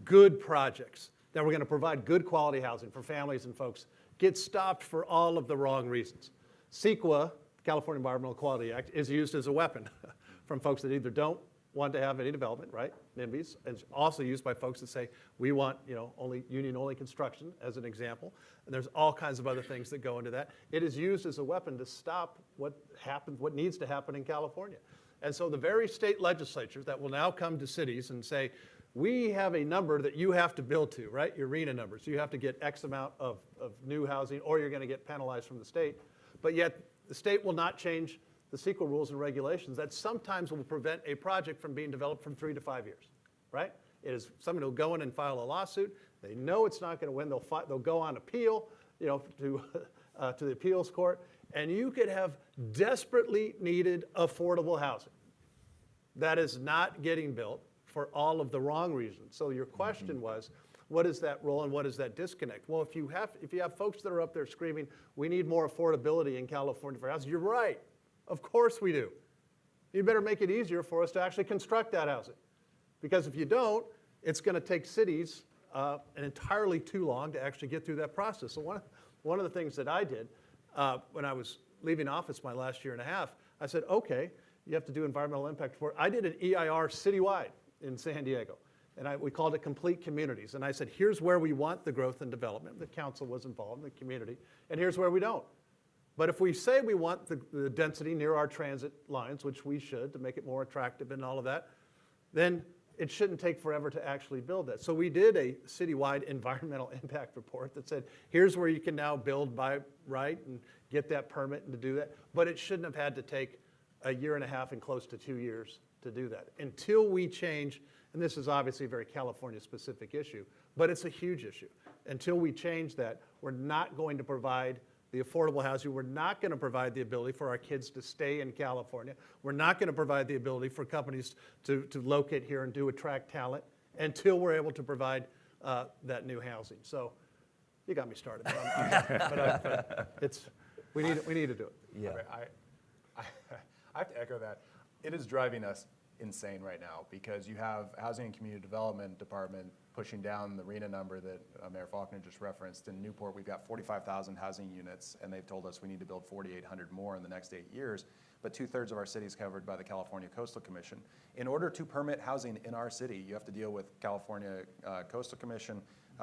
good projects that were going to provide good quality housing for families and folks get stopped for all of the wrong reasons. CEQA, California Environmental Quality Act, is used as a weapon from folks that either don't want to have any development, right, NIMBYs, and it's also used by folks that say, we want, only union-only construction, as an example. And there's all kinds of other things that go into that. It is used as a weapon to stop what needs to happen in California. And so the very state legislatures that will now come to cities and say, we have a number that you have to build to, right? Your RENA numbers. You have to get X amount of new housing, or you're going to get penalized from the state. But yet the state will not change the CEQA rules and regulations that sometimes will prevent a project from being developed from 3 to 5 years, right? It is somebody will go in and file a lawsuit. They know it's not going to win. They'll go on appeal, to the appeals court, and you could have desperately needed affordable housing that is not getting built for all of the wrong reasons. So your question was, what is that role and what is that disconnect? Well, if you have folks that are up there screaming, we need more affordability in California for housing, you're right. Of course we do. You better make it easier for us to actually construct that housing. Because if you don't, it's going to take cities entirely too long to actually get through that process. So one of the things that I did when I was leaving office my last year and a half, I said, okay, you have to do environmental impact report. I did an EIR citywide in San Diego, and we called it Complete Communities. And I said, here's where we want the growth and development. The council was involved in the community, and here's where we don't. But if we say we want the density near our transit lines, which we should to make it more attractive and all of that, then it shouldn't take forever to actually build that. So we did a citywide environmental impact report that said, here's where you can now build by right and get that permit and to do that. But it shouldn't have had to take a year and a half and close to 2 years to do that. Until we change, and this is obviously a very California-specific issue, but it's a huge issue. Until we change that, we're not going to provide the affordable housing. We're not going to provide the ability for our kids to stay in California. We're not going to provide the ability for companies to locate here and attract talent until we're able to provide that new housing. So you got me started. But we need to do it.
Yeah.
I have to echo that. It is driving us insane right now, because you have Housing and Community Development Department pushing down the RENA number that Mayor Faulconer just referenced. In Newport, we've got 45,000 housing units, and they've told us we need to build 4,800 more in the next 8 years, but 2/3 of our city is covered by the California Coastal Commission. In order to permit housing in our city, you have to deal with California Coastal Commission.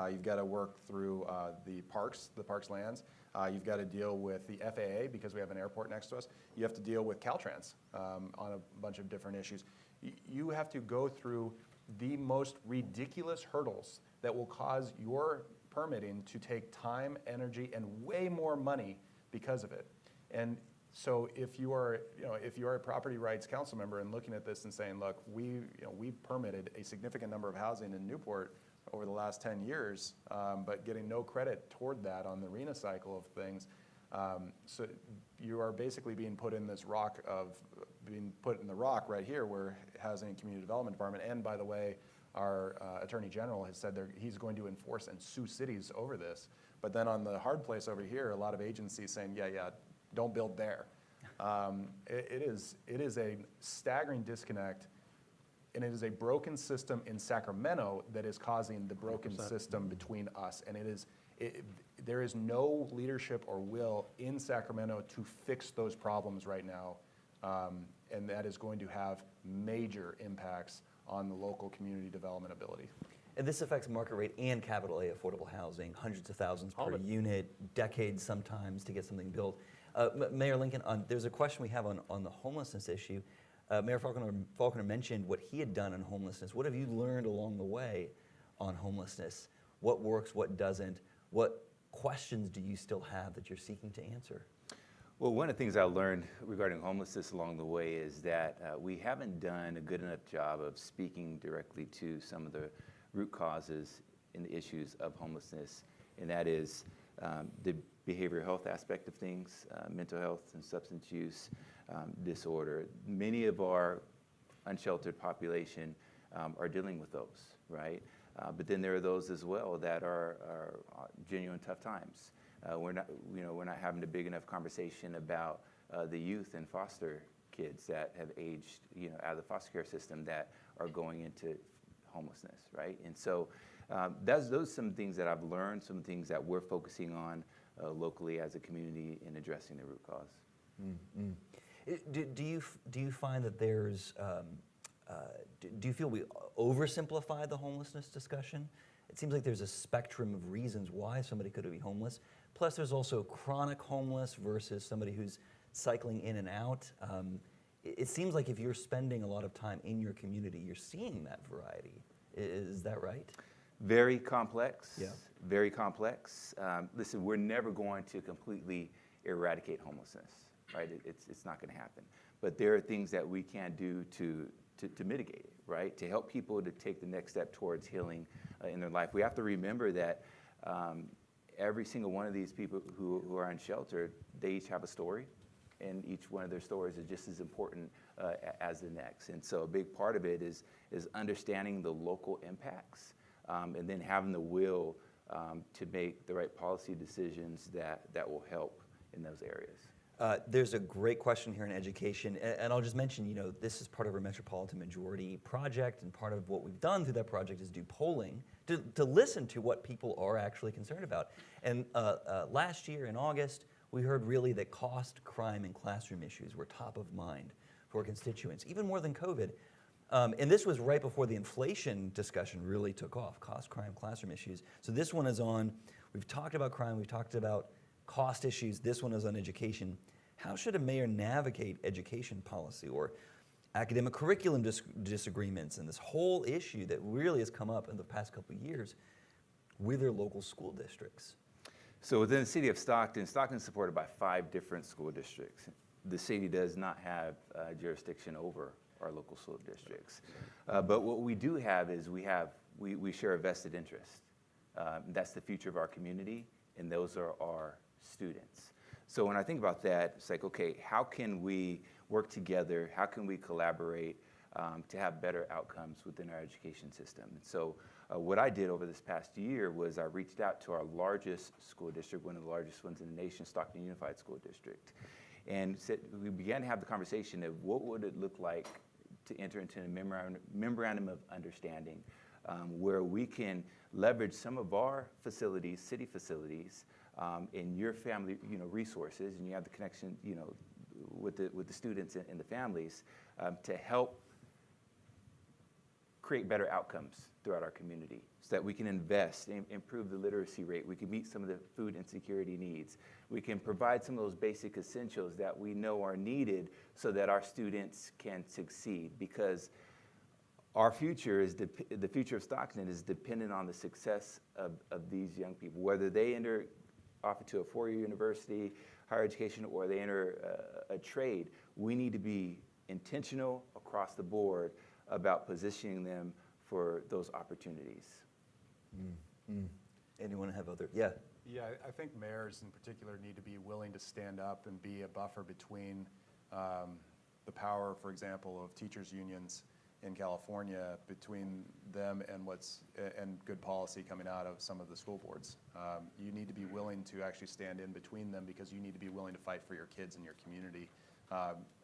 You've got to work through the parks lands. You've got to deal with the FAA, because we have an airport next to us. You have to deal with Caltrans on a bunch of different issues. You have to go through the most ridiculous hurdles that will cause your permitting to take time, energy, and way more money because of it. And So if you are, if you are a property rights council member and looking at this and saying, look, we permitted a significant number of housing in Newport over the last 10 years, but getting no credit toward that on the RENA cycle of things. So you are basically being put in this rock of being put in the rock right here where Housing and Community Development Department, and by the way, our Attorney General has said he's going to enforce and sue cities over this. But then on the hard place over here, a lot of agencies saying, yeah, don't build there. It is a staggering disconnect, and it is a broken system in Sacramento that is causing the broken
100%.
system between us. And there is no leadership or will in Sacramento to fix those problems right now, and that is going to have major impacts on the local community development ability.
And this affects market rate and capital A affordable housing, hundreds of thousands
All
per
of it.
unit, decades sometimes to get something built. Mayor Lincoln, there's a question we have on the homelessness issue. Mayor Faulconer mentioned what he had done on homelessness. What have you learned along the way on homelessness? What works, what doesn't? What questions do you still have that you're seeking to answer?
Well, one of the things I learned regarding homelessness along the way is that we haven't done a good enough job of speaking directly to some of the root causes and the issues of homelessness, and that is the behavioral health aspect of things, mental health and substance use disorder. Many of our unsheltered population are dealing with those, right? But then there are those as well that are genuine tough times. We're not having a big enough conversation about the youth and foster kids that have aged, out of the foster care system that are going into homelessness, right? And so those are some things that I've learned, some things that we're focusing on locally as a community in addressing the root cause.
Mm-hmm. Do you find that there's, do you feel we oversimplify the homelessness discussion? It seems like there's a spectrum of reasons why somebody could be homeless. Plus there's also chronic homeless versus somebody who's cycling in and out. It seems like if you're spending a lot of time in your community, you're seeing that variety. Is that right?
Very complex.
Yeah.
Very complex. Listen, we're never going to completely eradicate homelessness, right? It's not going to happen. But there are things that we can do to mitigate it, right? To help people to take the next step towards healing in their life. We have to remember that every single one of these people who are unsheltered, they each have a story, and each one of their stories is just as important as the next. And so a big part of it is understanding the local impacts, and then having the will to make the right policy decisions that will help in those areas.
There's a great question here in education, and I'll just mention, this is part of our Metropolitan Majority project, and part of what we've done through that project is do polling to listen to what people are actually concerned about. And last year in August, we heard really that cost, crime, and classroom issues were top of mind for constituents, even more than COVID. And this was right before the inflation discussion really took off, cost, crime, classroom issues. So this one is on, we've talked about crime, we've talked about cost issues, this one is on education. How should a mayor navigate education policy or academic curriculum disagreements and this whole issue that really has come up in the past couple of years with their local school districts?
So within the city of Stockton, Stockton is supported by 5 different school districts. The city does not have jurisdiction over our local school districts. But what we do have is we share a vested interest. That's the future of our community, and those are our students. So when I think about that, it's like, okay, how can we work together? How can we collaborate to have better outcomes within our education system? And so what I did over this past year was I reached out to our largest school district, one of the largest ones in the nation, Stockton Unified School District, and we began to have the conversation of what would it look like to enter into a memorandum of understanding where we can leverage some of our facilities, city facilities, in your family, resources, and you have the connection, with the students and the families to help create better outcomes throughout our community, so that we can invest and improve the literacy rate. We can meet some of the food insecurity needs. We can provide some of those basic essentials that we know are needed so that our students can succeed, because our future is the future of Stockton is dependent on the success of these young people, whether they enter off to a 4-year university, higher education or they enter a trade, we need to be intentional across the board about positioning them for those opportunities.
Anyone have other? Yeah.
Yeah, I think mayors in particular need to be willing to stand up and be a buffer between the power, for example, of teachers' unions in California, between them and and good policy coming out of some of the school boards. You need to be willing to actually stand in between them because you need to be willing to fight for your kids and your community.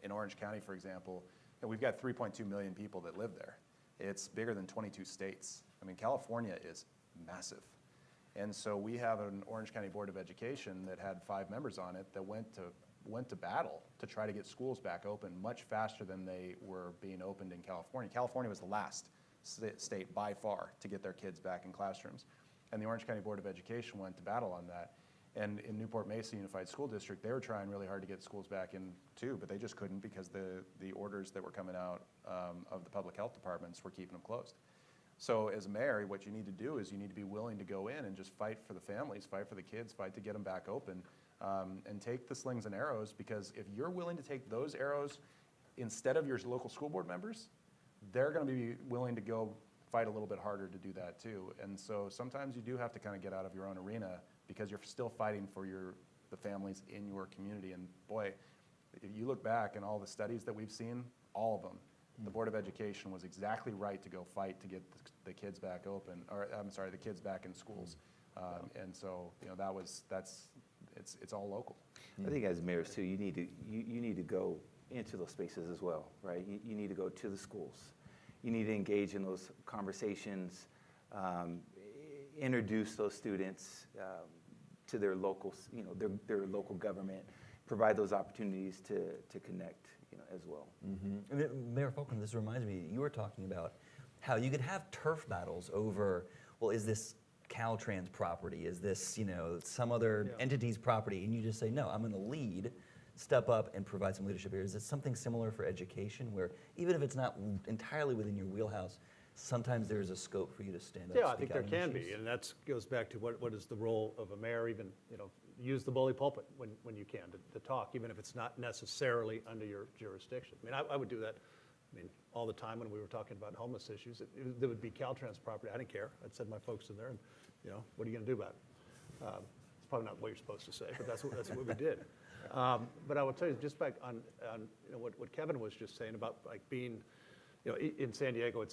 In Orange County, for example, we've got 3.2 million people that live there. It's bigger than 22 states. I mean, California is massive. And so we have an Orange County Board of Education that had 5 members on it that went to battle to try to get schools back open much faster than they were being opened in California. California was the last state by far to get their kids back in classrooms. And the Orange County Board of Education went to battle on that. And in Newport Mesa Unified School District, they were trying really hard to get schools back in too, but they just couldn't because the orders that were coming out of the public health departments were keeping them closed. So as a mayor, what you need to do is you need to be willing to go in and just fight for the families, fight for the kids, fight to get them back open, and take the slings and arrows, because if you're willing to take those arrows instead of your local school board members, they're going to be willing to go fight a little bit harder to do that too. And so sometimes you do have to kind of get out of your own arena because you're still fighting for the families in your community. And boy, if you look back and all the studies that we've seen, all of them, the Board of Education was exactly right to go fight to get the kids back open, or I'm sorry, the kids back in schools. And so, you know, it's all local.
I think as mayors too, you need to go into those spaces as well, right? You need to go to the schools. You need to engage in those conversations, introduce those students to their local, you know, their local government, provide those opportunities to connect, you know, as well.
Mayor Faulconer, this reminds me, you were talking about how you could have turf battles over, well, is this Caltrans property? Is this, you know, some other entity's property? And you just say, no, I'm going to lead, step up and provide some leadership here. Is it something similar for education where even if it's not entirely within your wheelhouse, sometimes there's a scope for you to stand up?
Yeah, I think there can be, and that goes back to what is the role of a mayor, even, you know, use the bully pulpit when you can to talk, even if it's not necessarily under your jurisdiction. I mean, I would do that, I mean, all the time when we were talking about homeless issues. There would be Caltrans property. I didn't care. I'd send my folks in there and, you know, what are you going to do about it? It's probably not what you're supposed to say, but that's what we did. But I will tell you, just back on you know, what Kevin was just saying about like being, you know, in San Diego,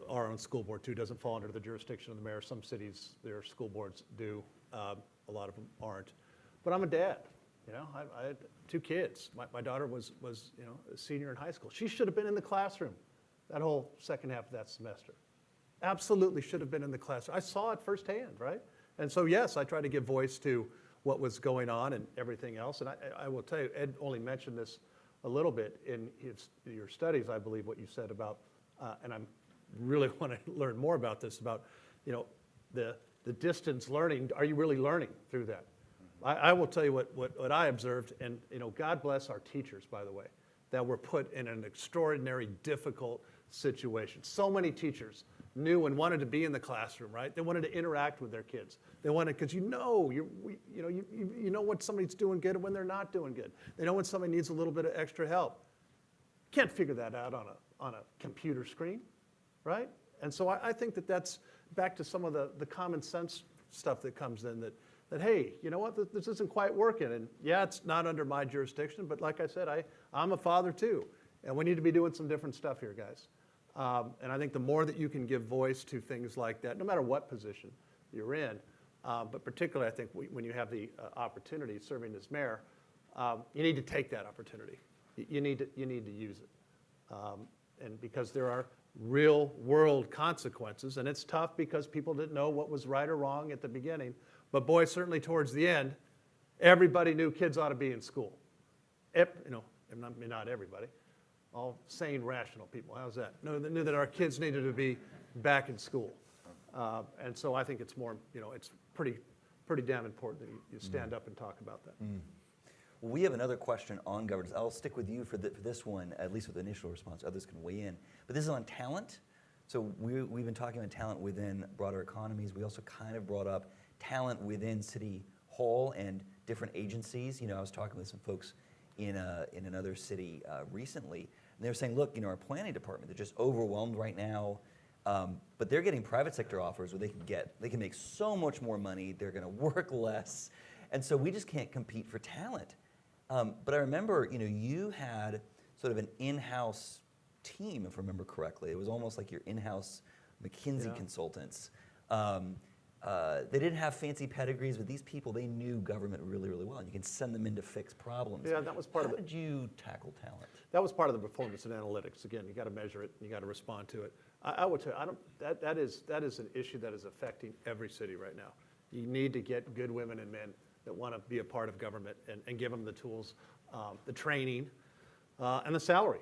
our own school board too doesn't fall under the jurisdiction of the mayor. Some cities, their school boards do. A lot of them aren't. But I'm a dad. You know, I had 2 kids. My daughter was you know, a senior in high school. She should have been in the classroom that whole second half of that semester. Absolutely should have been in the classroom. I saw it firsthand, right? And so yes, I tried to give voice to what was going on and everything else. And I will tell you, Ed only mentioned this a little bit in your studies, I believe, what you said about, and I really want to learn more about this, about, you know, the distance learning. Are you really learning through that? I will tell you what I observed, and, you know, God bless our teachers, by the way, that were put in an extraordinary, difficult situation. So many teachers knew and wanted to be in the classroom, right? They wanted to interact with their kids. They wanted, because you know when somebody's doing good and when they're not doing good. They know when somebody needs a little bit of extra help. Can't figure that out on a computer screen, right? And so I think that's back to some of the common sense stuff that comes in that hey, you know what, this isn't quite working. And yeah, it's not under my jurisdiction, but like I said, I'm a father too. And we need to be doing some different stuff here, guys. And I think the more that you can give voice to things like that, no matter what position you're in, but particularly I think when you have the opportunity serving as mayor, you need to take that opportunity. You need to use it. And because there are real world consequences, and it's tough because people didn't know what was right or wrong at the beginning. But boy, certainly towards the end, everybody knew kids ought to be in school. You know, not everybody, all sane, rational people. How's that? No, they knew that our kids needed to be back in school. And so I think it's more, you know, it's pretty damn important that you stand up and talk about that.
Well, we have another question on governance. I'll stick with you for this one, at least with the initial response. Others can weigh in. But this is on talent. So we've been talking about talent within broader economies. We also kind of brought up talent within City Hall and different agencies. You know, I was talking with some folks in another city recently, and they were saying, look, you know, our planning department, they're just overwhelmed right now, but they're getting private sector offers where they can make so much more money, they're going to work less, and so we just can't compete for talent. But I remember, you know, you had sort of an in-house team, if I remember correctly. It was almost like your in-house McKinsey consultants. They didn't have fancy pedigrees, but these people, they knew government really, really well. And you can send them in to fix problems.
Yeah, that was part of it.
How did you tackle talent?
That was part of the performance and analytics. Again, you got to measure it, and you got to respond to it. I would tell you, that is an issue that is affecting every city right now. You need to get good women and men that want to be a part of government and give them the tools, the training, and the salary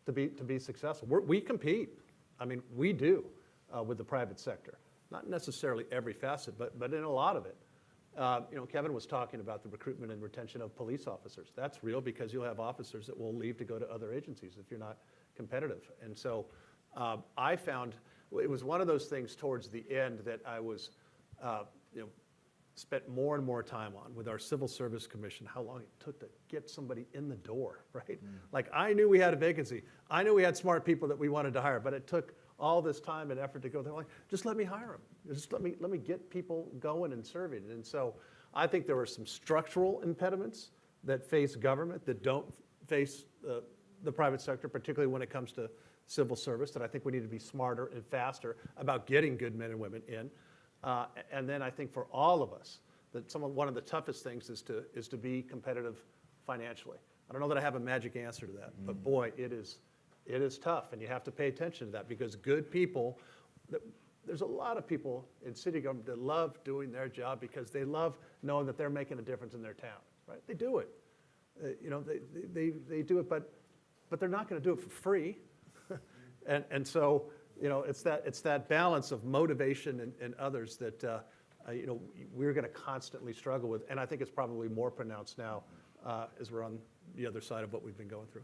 to be successful. We compete. I mean, we do with the private sector. Not necessarily every facet, but in a lot of it. You know, Kevin was talking about the recruitment and retention of police officers. That's real because you'll have officers that will leave to go to other agencies if you're not competitive. And so I found it was one of those things towards the end that I was, you know, spent more and more time on with our Civil Service Commission, how long it took to get somebody in the door, right? Like I knew we had a vacancy. I knew we had smart people that we wanted to hire, but it took all this time and effort to go there. Like, just let me hire them. Just let me get people going and serving. And so I think there were some structural impediments that face government that don't face the private sector, particularly when it comes to civil service, that I think we need to be smarter and faster about getting good men and women in. And then I think for all of us, that one of the toughest things is to be competitive financially. I don't know that I have a magic answer to that, but boy, it is tough, and you have to pay attention to that because good people, there's a lot of people in city government that love doing their job because they love knowing that they're making a difference in their town, right? They do it. You know, they do it, but they're not going to do it for free. and so, you know, it's that balance of motivation and others that, you know, we're going to constantly struggle with. And I think it's probably more pronounced now as we're on the other side of what we've been going through.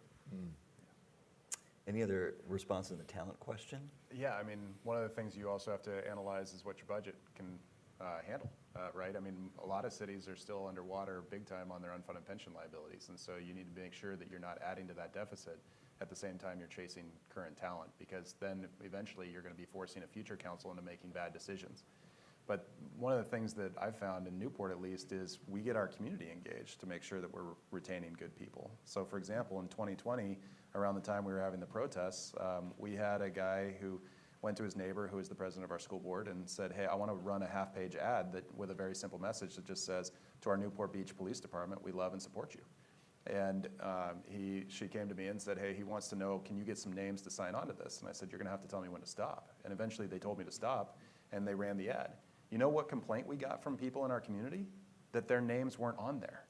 Any other response on the talent question?
Yeah, I mean, one of the things you also have to analyze is what your budget can handle, right? I mean, a lot of cities are still underwater big time on their unfunded pension liabilities, and so you need to make sure that you're not adding to that deficit at the same time you're chasing current talent, because then eventually you're going to be forcing a future council into making bad decisions. But one of the things that I've found in Newport, at least, is we get our community engaged to make sure that we're retaining good people. So, for example, in 2020, around the time we were having the protests, we had a guy who went to his neighbor, who is the president of our school board, and said, hey, I want to run a half-page ad with a very simple message that just says, to our Newport Beach Police Department, we love and support you. And she came to me and said, hey, he wants to know, can you get some names to sign on to this? And I said, you're going to have to tell me when to stop. And eventually they told me to stop, and they ran the ad. You know what complaint we got from people in our community? That their names weren't on there.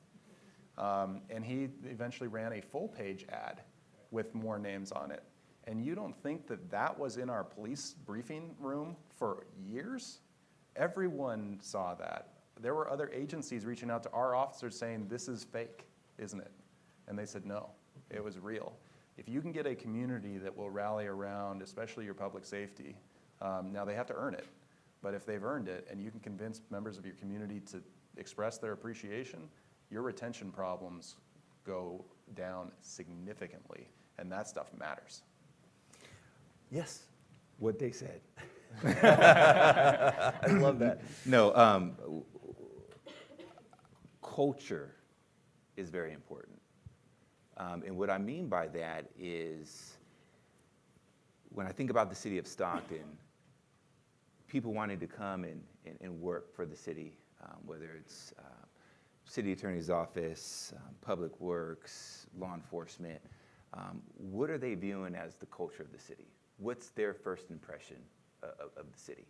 And he eventually ran a full-page ad with more names on it. And you don't think that that was in our police briefing room for years? Everyone saw that. There were other agencies reaching out to our officers saying, this is fake, isn't it? And they said, no, it was real. If you can get a community that will rally around, especially your public safety, now they have to earn it, but if they've earned it and you can convince members of your community to express their appreciation, your retention problems go down significantly, and that stuff matters.
Yes.
What they said.
I love that.
No, culture is very important. And what I mean by that is when I think about the city of Stockton, people wanting to come and work for the city, whether it's city attorney's office, public works, law enforcement, what are they viewing as the culture of the city? What's their first impression of the city?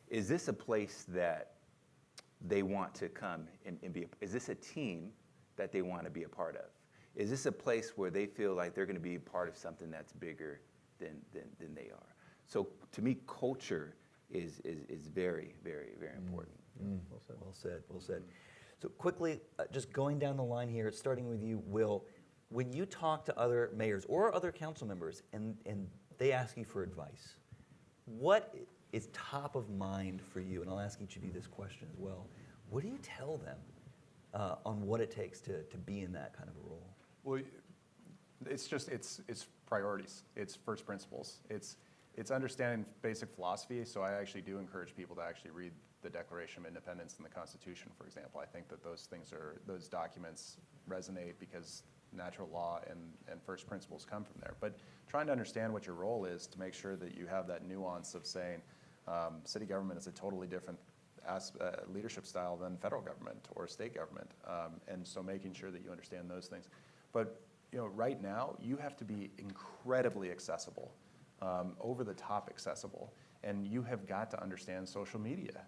Is this a place that they want to come and be, is this a team that they want to be a part of? Is this a place where they feel like they're going to be a part of something that's bigger than they are? So to me, culture is very, very, very important.
Well said. Well said. Well said. So quickly, just going down the line here, starting with you, Will, when you talk to other mayors or other council members and they ask you for advice, what is top of mind for you? And I'll ask each of you this question as well. What do you tell them on what it takes to be in that kind of a role?
Well, it's priorities. It's first principles. It's understanding basic philosophy. So I actually do encourage people to actually read the Declaration of Independence and the Constitution, for example. I think that those documents resonate because natural law and first principles come from there. But trying to understand what your role is to make sure that you have that nuance of saying city government is a totally different leadership style than federal government or state government. And so making sure that you understand those things. But right now, you have to be incredibly accessible, over the top accessible. And you have got to understand social media.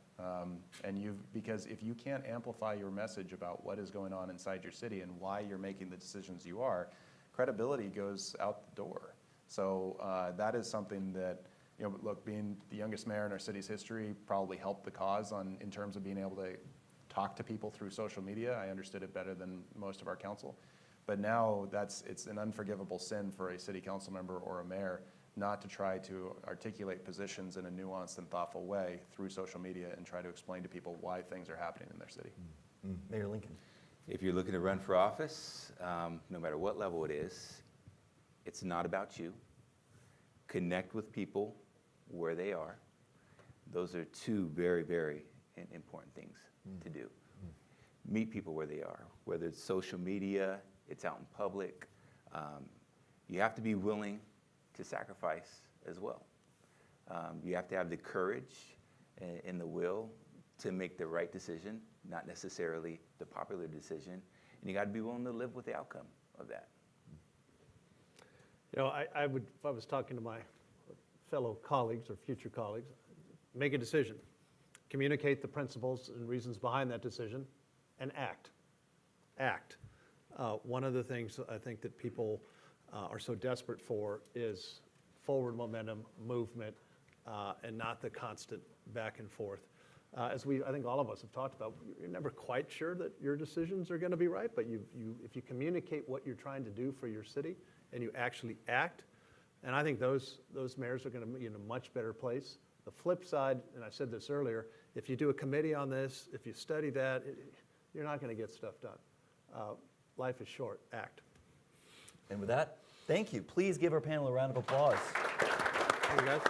Because if you can't amplify your message about what is going on inside your city and why you're making the decisions you are, credibility goes out the door. So that is something that, look, being the youngest mayor in our city's history probably helped the cause in terms of being able to talk to people through social media. I understood it better than most of our council. But now it's an unforgivable sin for a city council member or a mayor not to try to articulate positions in a nuanced and thoughtful way through social media and try to explain to people why things are happening in their city.
Mayor Lincoln.
If you're looking to run for office, no matter what level it is, it's not about you. Connect with people where they are. Those are two very, very important things to do. Meet people where they are, whether it's social media, it's out in public. You have to be willing to sacrifice as well. You have to have the courage and the will to make the right decision, not necessarily the popular decision, and you got to be willing to live with the outcome of that.
I would, if I was talking to my fellow colleagues or future colleagues, make a decision, communicate the principles and reasons behind that decision, and act. Act. One of the things I think that people are so desperate for is forward momentum, movement, and not the constant back and forth. I think all of us have talked about, you're never quite sure that your decisions are going to be right, but if you communicate what you're trying to do for your city and you actually act, and I think those mayors are going to be in a much better place. The flip side, and I said this earlier, if you do a committee on this, if you study that, you're not going to get stuff done. Life is short. Act.
And with that, thank you. Please give our panel a round of applause.
Thank you, guys.